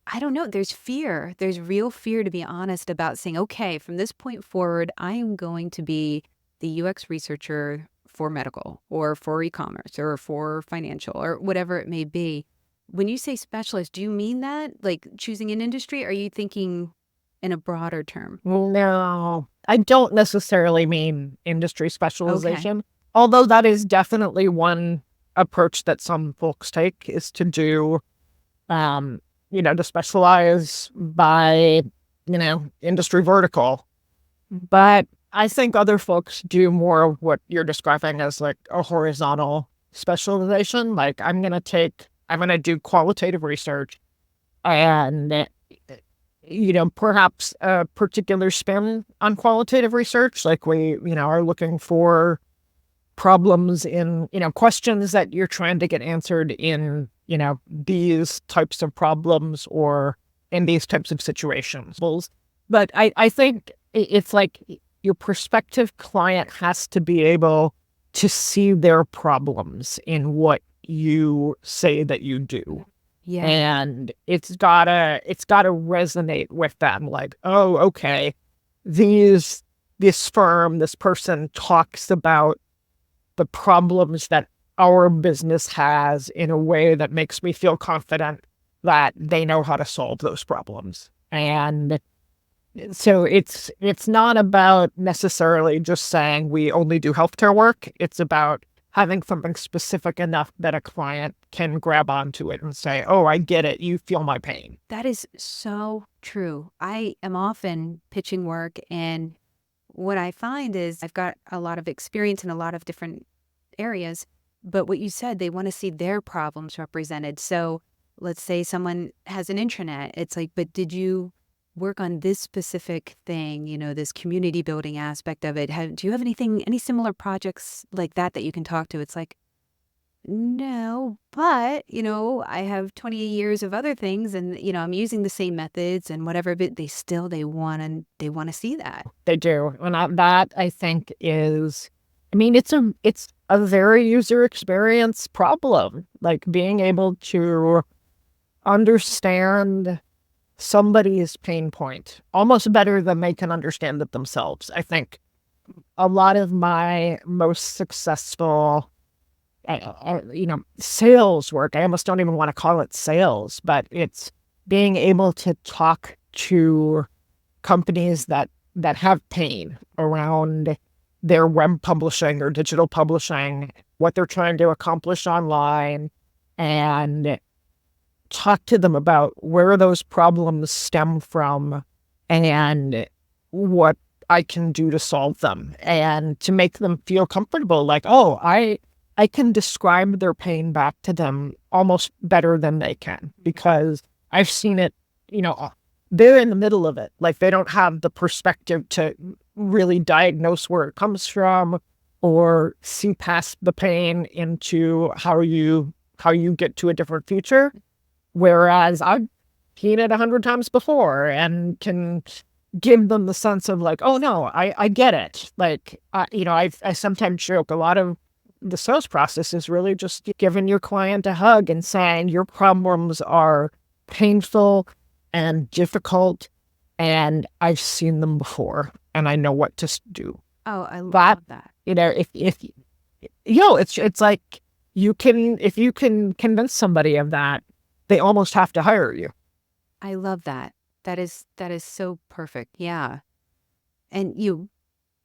I don't know. There's fear. There's real fear, to be honest, about saying, okay, from this point forward, I am going to be the UX researcher for medical or for e-commerce or for financial or whatever it may be. When you say specialist, do you mean that like choosing an industry? Or are you thinking in a broader term? No, I don't necessarily mean industry Okay. specialization, although that is definitely one approach that some folks take is to do, um, to specialize by, industry vertical. But I think other folks do more of what you're describing as like a horizontal specialization. Like I'm going to do qualitative research and, perhaps a particular spin on qualitative research. Like we, are looking for problems in, questions that you're trying to get answered in, these types of problems or in these types of situations. But I think it's like your prospective client has to be able to see their problems in what you say that you do. Yeah. And it's gotta resonate with them. Like, oh, okay, this firm, this person talks about the problems that our business has in a way that makes me feel confident that they know how to solve those problems. And so it's not about necessarily just saying we only do healthcare work. It's about having something specific enough that a client can grab onto it and say, oh, I get it. You feel my pain. That is so true. I am often pitching work, and what I find is I've got a lot of experience in a lot of different areas, but what you said, they want to see their problems represented. So let's say someone has an intranet. It's like, but did you work on this specific thing, this community building aspect of it? Do you have any similar projects like that you can talk to? It's like, no, but, I have 20 years of other things and, I'm using the same methods and whatever, but they want to see that. They do. And that I think is, I mean, it's a very user experience problem, like being able to understand somebody's pain point almost better than they can understand it themselves. I think a lot of my most successful, sales work, I almost don't even want to call it sales, but it's being able to talk to companies that have pain around their web publishing or digital publishing, what they're trying to accomplish online, and talk to them about where those problems stem from and what I can do to solve them and to make them feel comfortable. Like, oh, I can describe their pain back to them almost better than they can because I've seen it, they're in the middle of it. Like they don't have the perspective to really diagnose where it comes from or see past the pain into how you get to a different future. Whereas I've seen it 100 times before and can give them the sense of like, oh no, I get it. Like, I sometimes joke a lot of the sales process is really just giving your client a hug and saying your problems are painful and difficult and I've seen them before and I know what to do. Oh, I love that. If it's like if you can convince somebody of that, they almost have to hire you. I love that. That is so perfect. Yeah. And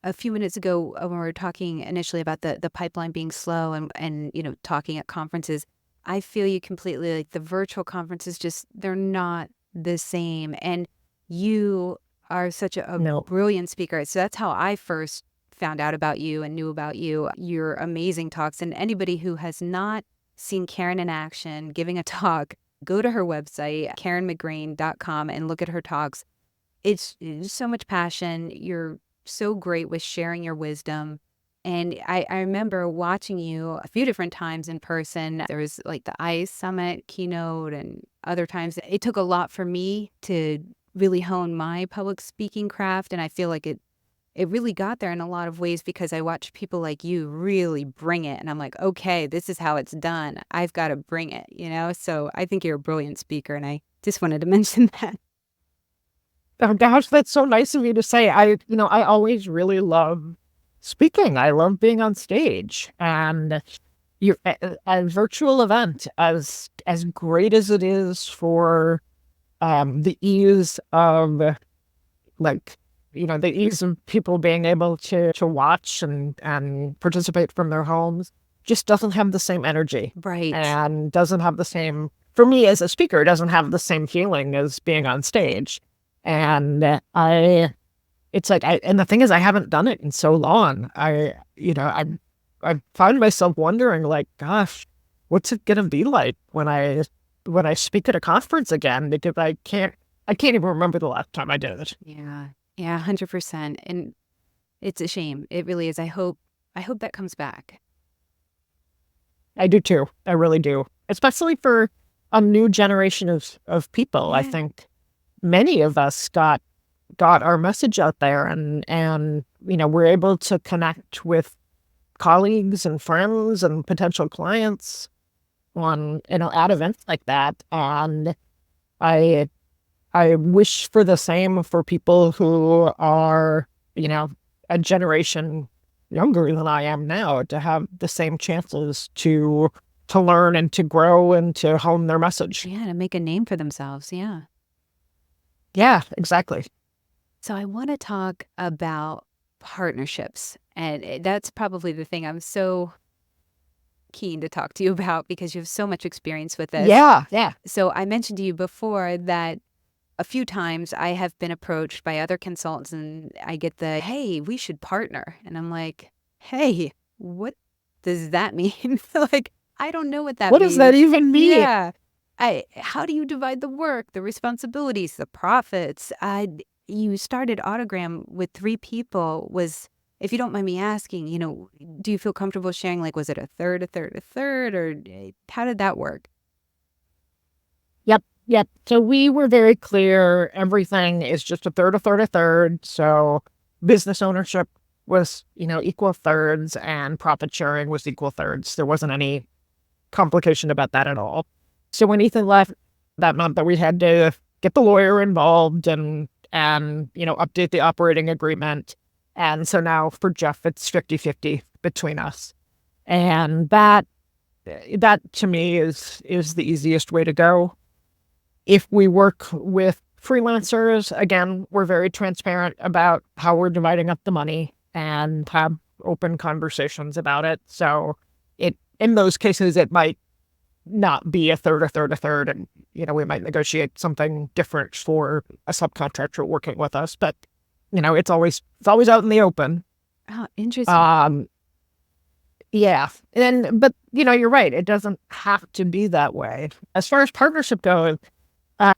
a few minutes ago when we were talking initially about the pipeline being slow and talking at conferences, I feel you completely. Like the virtual conferences, they're not the same. And you are such a No. brilliant speaker. So that's how I first found out about you and knew about you. Your amazing talks. And anybody who has not seen Karen in action giving a talk, go to her website, karenmcgrane.com, and look at her talks. It's so much passion. You're so great with sharing your wisdom. And I remember watching you a few different times in person. There was like the ICE Summit keynote and other times. It took a lot for me to really hone my public speaking craft. And I feel like it really got there in a lot of ways because I watch people like you really bring it. And I'm like, okay, this is how it's done. I've got to bring it, So I think you're a brilliant speaker and I Just wanted to mention that. Oh gosh, that's so nice of you to say. I always really love speaking. I love being on stage, and a virtual event, as great as it is for the ease of like the ease of people being able to watch and participate from their homes, just doesn't have the same energy, Right. and doesn't have the same, for me as a speaker, doesn't have the same feeling as being on stage. And and the thing is, I haven't done it in so long. I find myself wondering, like, gosh, what's it gonna be like when I speak at a conference again? Because I can't even remember the last time I did it. Yeah. Yeah, 100%. And it's a shame. It really is. I hope that comes back. I do too. I really do. Especially for a new generation of people. I Yeah. think many of us got our message out there, and we're able to connect with colleagues and friends and potential clients on at events like that. And I I wish for the same for people who are, a generation younger than I am now, to have the same chances to learn and to grow and to hone their message. Yeah, to make a name for themselves. Yeah. Yeah, exactly. So I want to talk about partnerships. And that's probably the thing I'm so keen to talk to you about because you have so much experience with this. Yeah, yeah. So I mentioned to you before that a few times I have been approached by other consultants and I get the, hey, we should partner. And I'm like, hey, what does that mean? Like, I don't know what that What does that means. even mean? Yeah. How do you divide the work, the responsibilities, the profits? You started Autogram with 3 people. If you don't mind me asking, do you feel comfortable sharing, like, was it a third, a third, a third, or how did that work? Yep, yep. So we were very clear. Everything is just a third, a third, a third. So business ownership was, equal thirds, and profit sharing was equal thirds. There wasn't any complication about that at all. So when Ethan left, that meant that we had to get the lawyer involved and update the operating agreement. And so now for Jeff, it's 50-50 between us. And that to me is the easiest way to go. If we work with freelancers, again, we're very transparent about how we're dividing up the money and have open conversations about it. So in those cases, it might not be a third, a third, a third, and we might negotiate something different for a subcontractor working with us. But it's always out in the open. Oh, interesting. Yeah, but you're right. It doesn't have to be that way. As far as partnership goes,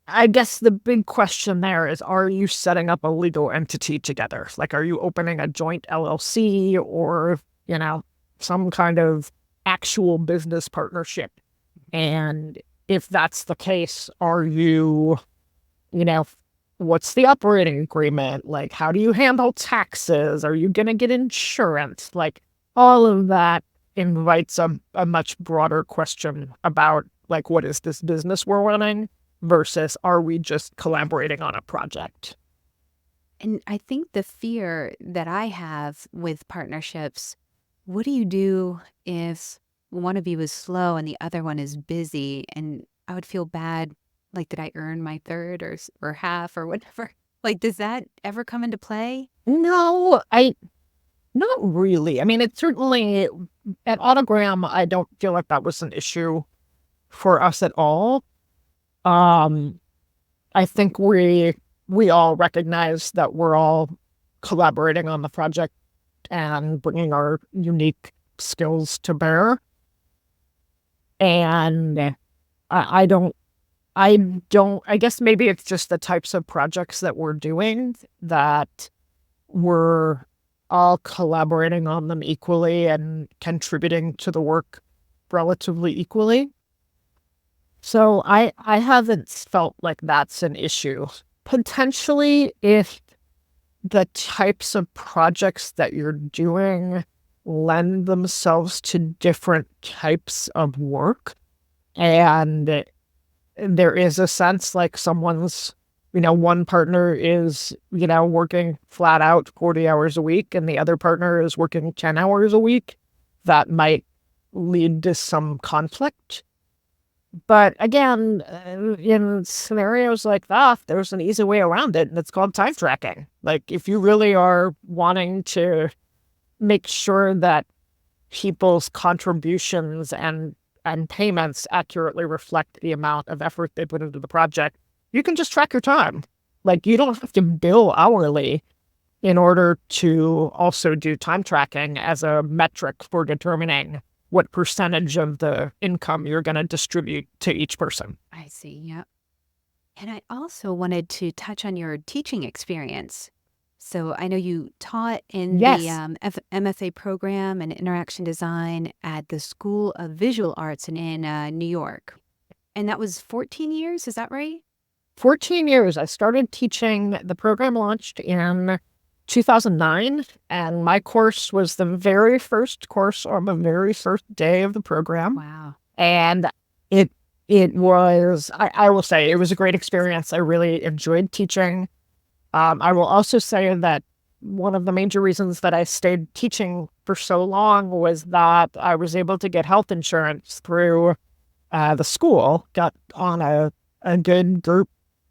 I guess the big question there is: are you setting up a legal entity together? Like, are you opening a joint LLC or some kind of actual business partnership? And if that's the case, are you, what's the operating agreement? Like, how do you handle taxes? Are you going to get insurance? Like, all of that invites a much broader question about, like, what is this business we're running versus are we just collaborating on a project? And I think the fear that I have with partnerships, what do you do if one of you is slow and the other one is busy? And I would feel bad, like, did I earn my third or half or whatever? Like, does that ever come into play? No, not really. I mean, it certainly, at Autogram, I don't feel like that was an issue for us at all. I think we all recognize that we're all collaborating on the project and bringing our unique skills to bear. And I guess maybe it's just the types of projects that we're doing that we're all collaborating on them equally and contributing to the work relatively equally. So I haven't felt like that's an issue. Potentially, if the types of projects that you're doing lend themselves to different types of work, and there is a sense like someone's, one partner is, working flat out 40 hours a week and the other partner is working 10 hours a week, that might lead to some conflict. But again, in scenarios like that, there's an easy way around it, and it's called time tracking. Like, if you really are wanting to make sure that people's contributions and payments accurately reflect the amount of effort they put into the project, you can just track your time. Like, you don't have to bill hourly in order to also do time tracking as a metric for determining what percentage of the income you're going to distribute to each person. I see. Yep. And I also wanted to touch on your teaching experience. So I know you taught in the Yes. MFA program in interaction design at the School of Visual Arts in New York. And that was 14 years, is that right? 14 years. I started teaching. The program launched in 2009, and my course was the very first course on the very first day of the program. Wow. And it was, I will say, it was a great experience. I really enjoyed teaching. I will also say that one of the major reasons that I stayed teaching for so long was that I was able to get health insurance through the school, got on a good group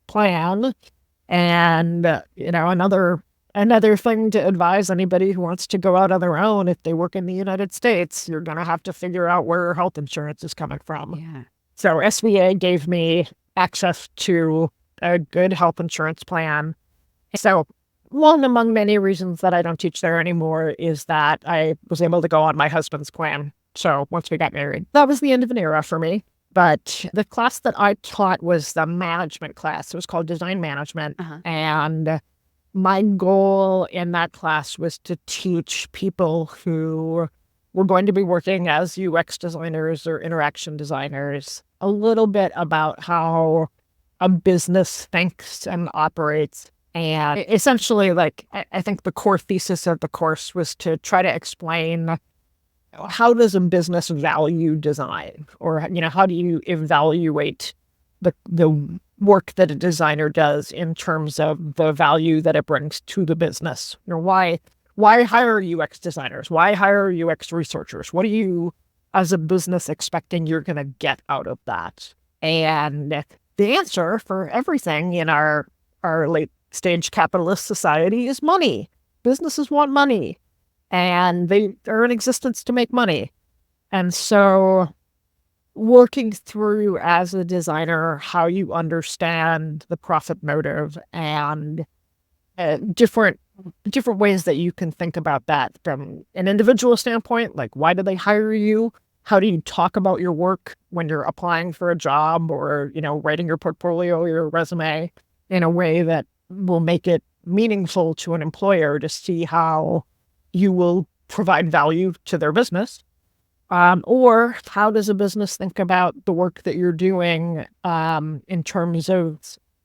plan. And, another thing to advise anybody who wants to go out on their own, if they work in the United States, you're going to have to figure out where health insurance is coming from. Yeah. So SVA gave me access to a good health insurance plan. So one among many reasons that I don't teach there anymore is that I was able to go on my husband's plan. So once we got married, that was the end of an era for me. But the class that I taught was the management class. It was called Design Management. And my goal in that class was to teach people who were going to be working as UX designers or interaction designers a little bit about how a business thinks and operates. And essentially, like, I think the core thesis of the course was to try to explain, how does a business value design? Or, how do you evaluate the work that a designer does in terms of the value that it brings to the business? Why hire UX designers? Why hire UX researchers? What are you, as a business, expecting you're going to get out of that? And the answer for everything in our late stage capitalist society is money. Businesses want money, and they are in existence to make money. And so working through as a designer how you understand the profit motive and different ways that you can think about that from an individual standpoint, like, why do they hire you? How do you talk about your work when you're applying for a job or, writing your portfolio or your resume in a way that will make it meaningful to an employer to see how you will provide value to their business? Or how does a business think about the work that you're doing in terms of,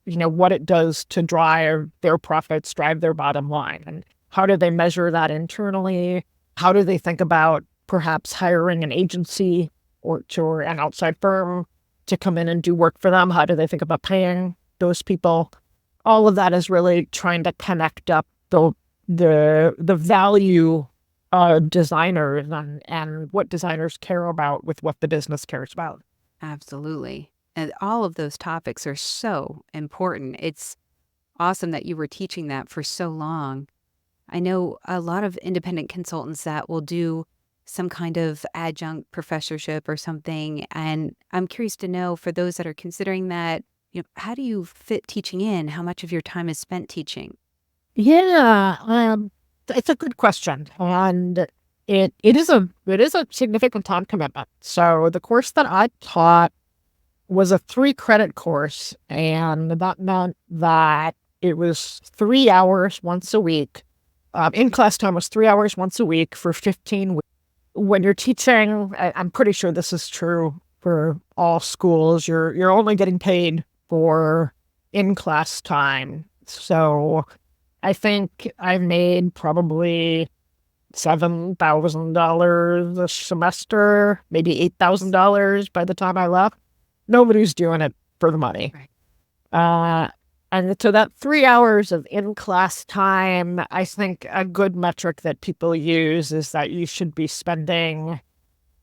what it does to drive their profits, drive their bottom line? And how do they measure that internally? How do they think about perhaps hiring an agency or an outside firm to come in and do work for them? How do they think about paying those people? All of that is really trying to connect up the value of designers and what designers care about with what the business cares about. Absolutely. And all of those topics are so important. It's awesome that you were teaching that for so long. I know a lot of independent consultants that will do some kind of adjunct professorship or something. And I'm curious to know, for those that are considering that, how do you fit teaching in? How much of your time is spent teaching? Yeah, it's a good question. And it is a significant time commitment. So the course that I taught was a 3-credit course, and that meant that it was 3 hours once a week. In-class time was 3 hours once a week for 15 weeks. When you're teaching, I'm pretty sure this is true for all schools, you're only getting paid for in-class time. So I think I've made probably $7,000 a semester, maybe $8,000 by the time I left. Nobody's doing it for the money. Right. And so that 3 hours of in-class time, I think a good metric that people use is that you should be spending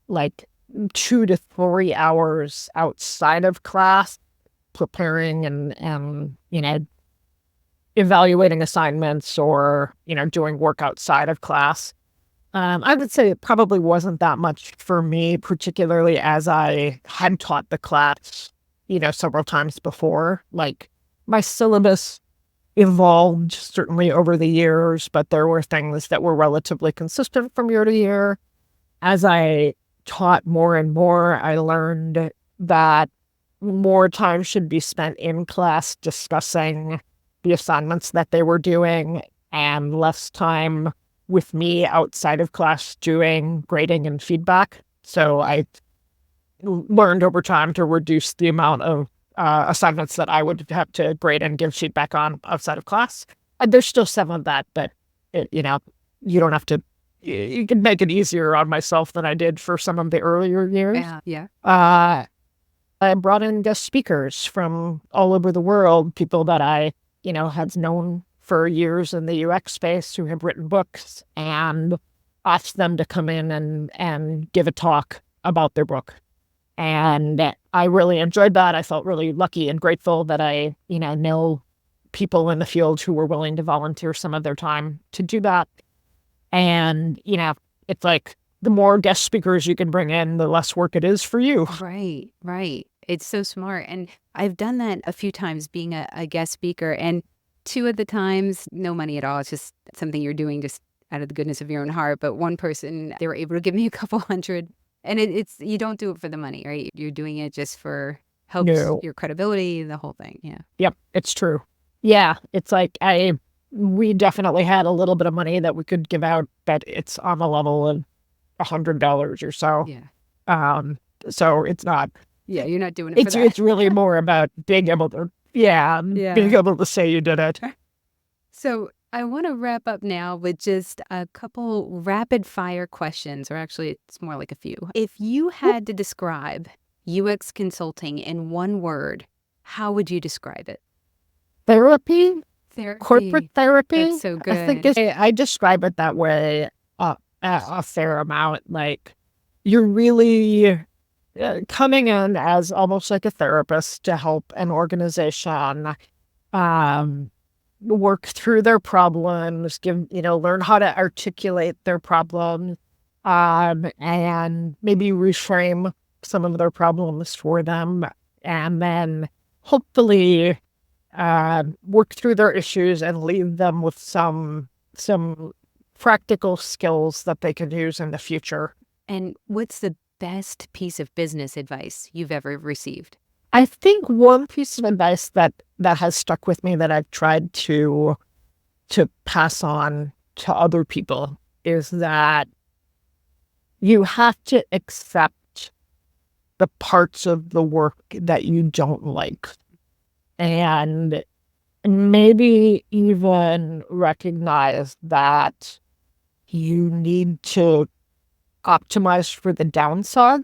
like 2 to 3 hours outside of class preparing and evaluating assignments or, doing work outside of class. I would say it probably wasn't that much for me, particularly as I had taught the class, several times before. Like, my syllabus evolved certainly over the years, but there were things that were relatively consistent from year to year. As I taught more and more, I learned that more time should be spent in class discussing the assignments that they were doing and less time with me outside of class doing grading and feedback. So I learned over time to reduce the amount of assignments that I would have to grade and give feedback on outside of class. And there's still some of that, but you don't have to. You can make it easier on myself than I did for some of the earlier years. Yeah. I brought in guest speakers from all over the world, people that I, had known for years in the UX space who have written books, and asked them to come in and give a talk about their book. And I really enjoyed that. I felt really lucky and grateful that I, know people in the field who were willing to volunteer some of their time to do that. And, it's like the more guest speakers you can bring in, the less work it is for you. Right. It's so smart. And I've done that a few times being a guest speaker. And 2 of the times, no money at all. It's just something you're doing just out of the goodness of your own heart. But one person, they were able to give me a couple hundred. And it's you don't do it for the money, right? You're doing it just for helps your credibility, the whole thing. Yeah. Yep, it's true. Yeah, it's like we definitely had a little bit of money that we could give out, but it's on the level of $100 or so. Yeah. So it's not. Yeah, you're not doing it for that. It's really more about being able to, being able to say you did it. So I want to wrap up now with just a couple rapid fire questions, or actually it's more like a few. If you had to describe UX consulting in one word, how would you describe it? Therapy? Therapy. Corporate therapy? That's so good. I think I describe it that way a fair amount. Like, you're really coming in as almost like a therapist to help an organization work through their problems, learn how to articulate their problems, and maybe reframe some of their problems for them, and then hopefully work through their issues and leave them with some practical skills that they can use in the future. And what's the best piece of business advice you've ever received? I think one piece of advice that has stuck with me that I've tried to pass on to other people is that you have to accept the parts of the work that you don't like, and maybe even recognize that you need to optimize for the downside.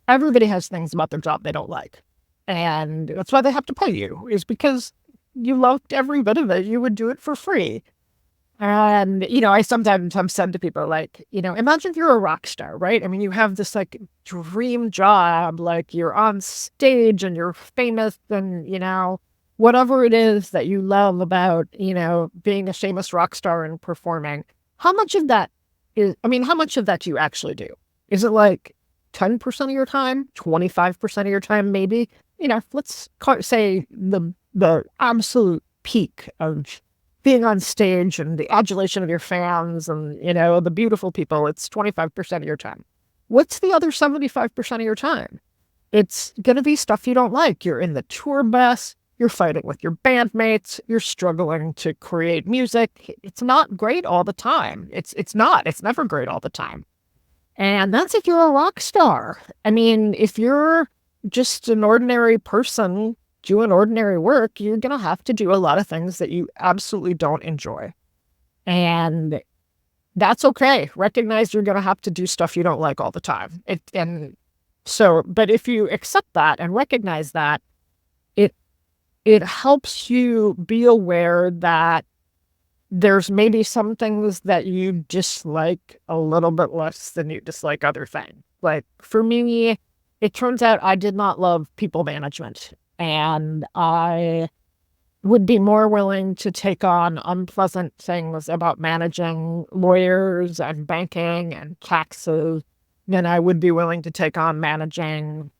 Everybody has things about their job they don't like. And that's why they have to pay you, is because you loved every bit of it. You would do it for free. And, I sometimes have said to people, like, imagine you're a rock star, right? I mean, you have this like dream job, like you're on stage and you're famous and, whatever it is that you love about, being a famous rock star and performing. How much of that do you actually do? Is it like 10% of your time, 25% of your time, maybe? Let's say the absolute peak of being on stage and the adulation of your fans and, the beautiful people, it's 25% of your time. What's the other 75% of your time? It's going to be stuff you don't like. You're in the tour bus. You're fighting with your bandmates. You're struggling to create music. It's not great all the time. It's never great all the time. And that's if you're a rock star. I mean, if you're just an ordinary person doing ordinary work, you're going to have to do a lot of things that you absolutely don't enjoy. And that's okay. Recognize you're going to have to do stuff you don't like all the time. But if you accept that and recognize that, it it helps you be aware that there's maybe some things that you dislike a little bit less than you dislike other things. Like for me, it turns out I did not love people management, and I would be more willing to take on unpleasant things about managing lawyers and banking and taxes than I would be willing to take on managing,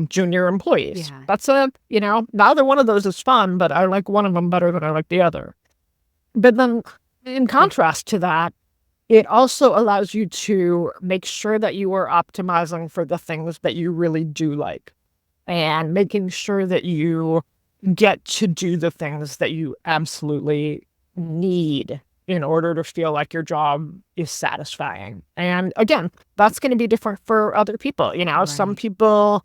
junior employees. Yeah. That's neither one of those is fun, but I like one of them better than I like the other. But then in contrast to that, it also allows you to make sure that you are optimizing for the things that you really do like and making sure that you get to do the things that you absolutely need in order to feel like your job is satisfying. And again, that's going to be different for other people. Some Right. people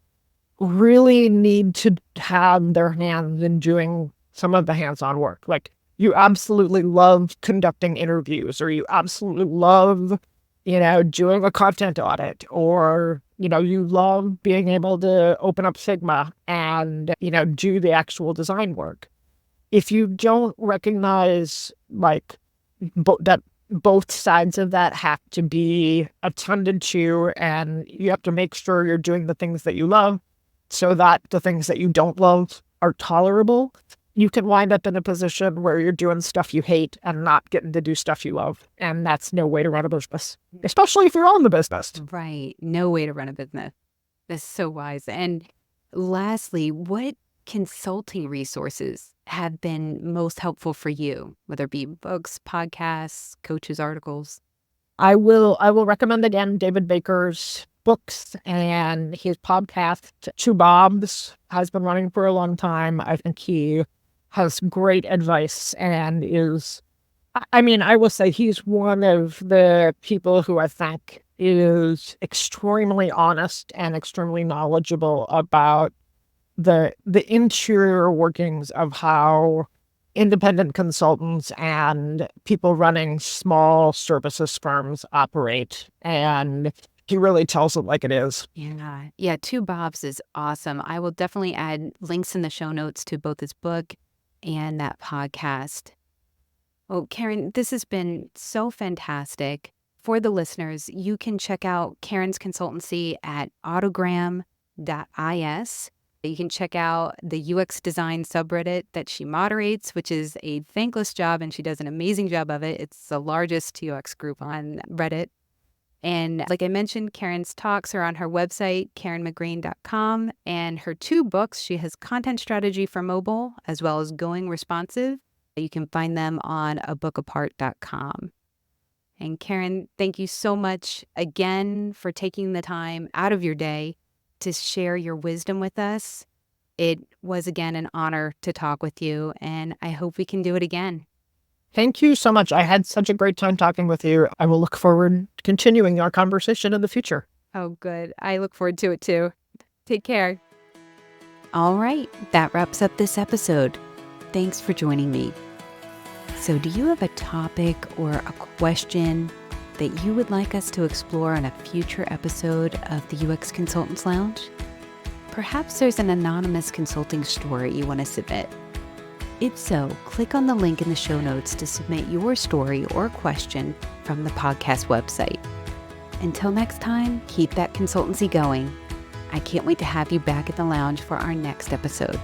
really need to have their hands in doing some of the hands-on work. Like you absolutely love conducting interviews, or you absolutely love, doing a content audit, or, you love being able to open up Figma and, do the actual design work. If you don't recognize like that both sides of that have to be attended to, and you have to make sure you're doing the things that you love so that the things that you don't love are tolerable, you can wind up in a position where you're doing stuff you hate and not getting to do stuff you love. And that's no way to run a business, especially if you're on the business. Right. No way to run a business. That's so wise. And lastly, what consulting resources have been most helpful for you, whether it be books, podcasts, coaches, articles? I will recommend again David Baker's books and his podcast, Two Bobs, has been running for a long time. I think he has great advice and I will say he's one of the people who I think is extremely honest and extremely knowledgeable about the interior workings of how independent consultants and people running small services firms operate. And he really tells it like it is. Yeah. Yeah. Two Bobs is awesome. I will definitely add links in the show notes to both his book and that podcast. Oh, Karen, this has been so fantastic. For the listeners, you can check out Karen's consultancy at autogram.is. You can check out the UX design subreddit that she moderates, which is a thankless job, and she does an amazing job of it. It's the largest UX group on Reddit. And like I mentioned, Karen's talks are on her website, karenmcgrane.com, and her two books, she has Content Strategy for Mobile, as well as Going Responsive. You can find them on abookapart.com. And Karen, thank you so much again for taking the time out of your day to share your wisdom with us. It was, again, an honor to talk with you, and I hope we can do it again. Thank you so much. I had such a great time talking with you. I will look forward to continuing our conversation in the future. Oh, good. I look forward to it too. Take care. All right, that wraps up this episode. Thanks for joining me. So, do you have a topic or a question that you would like us to explore on a future episode of the UX Consultants Lounge? Perhaps there's an anonymous consulting story you want to submit. If so, click on the link in the show notes to submit your story or question from the podcast website. Until next time, keep that consultancy going. I can't wait to have you back at the lounge for our next episode.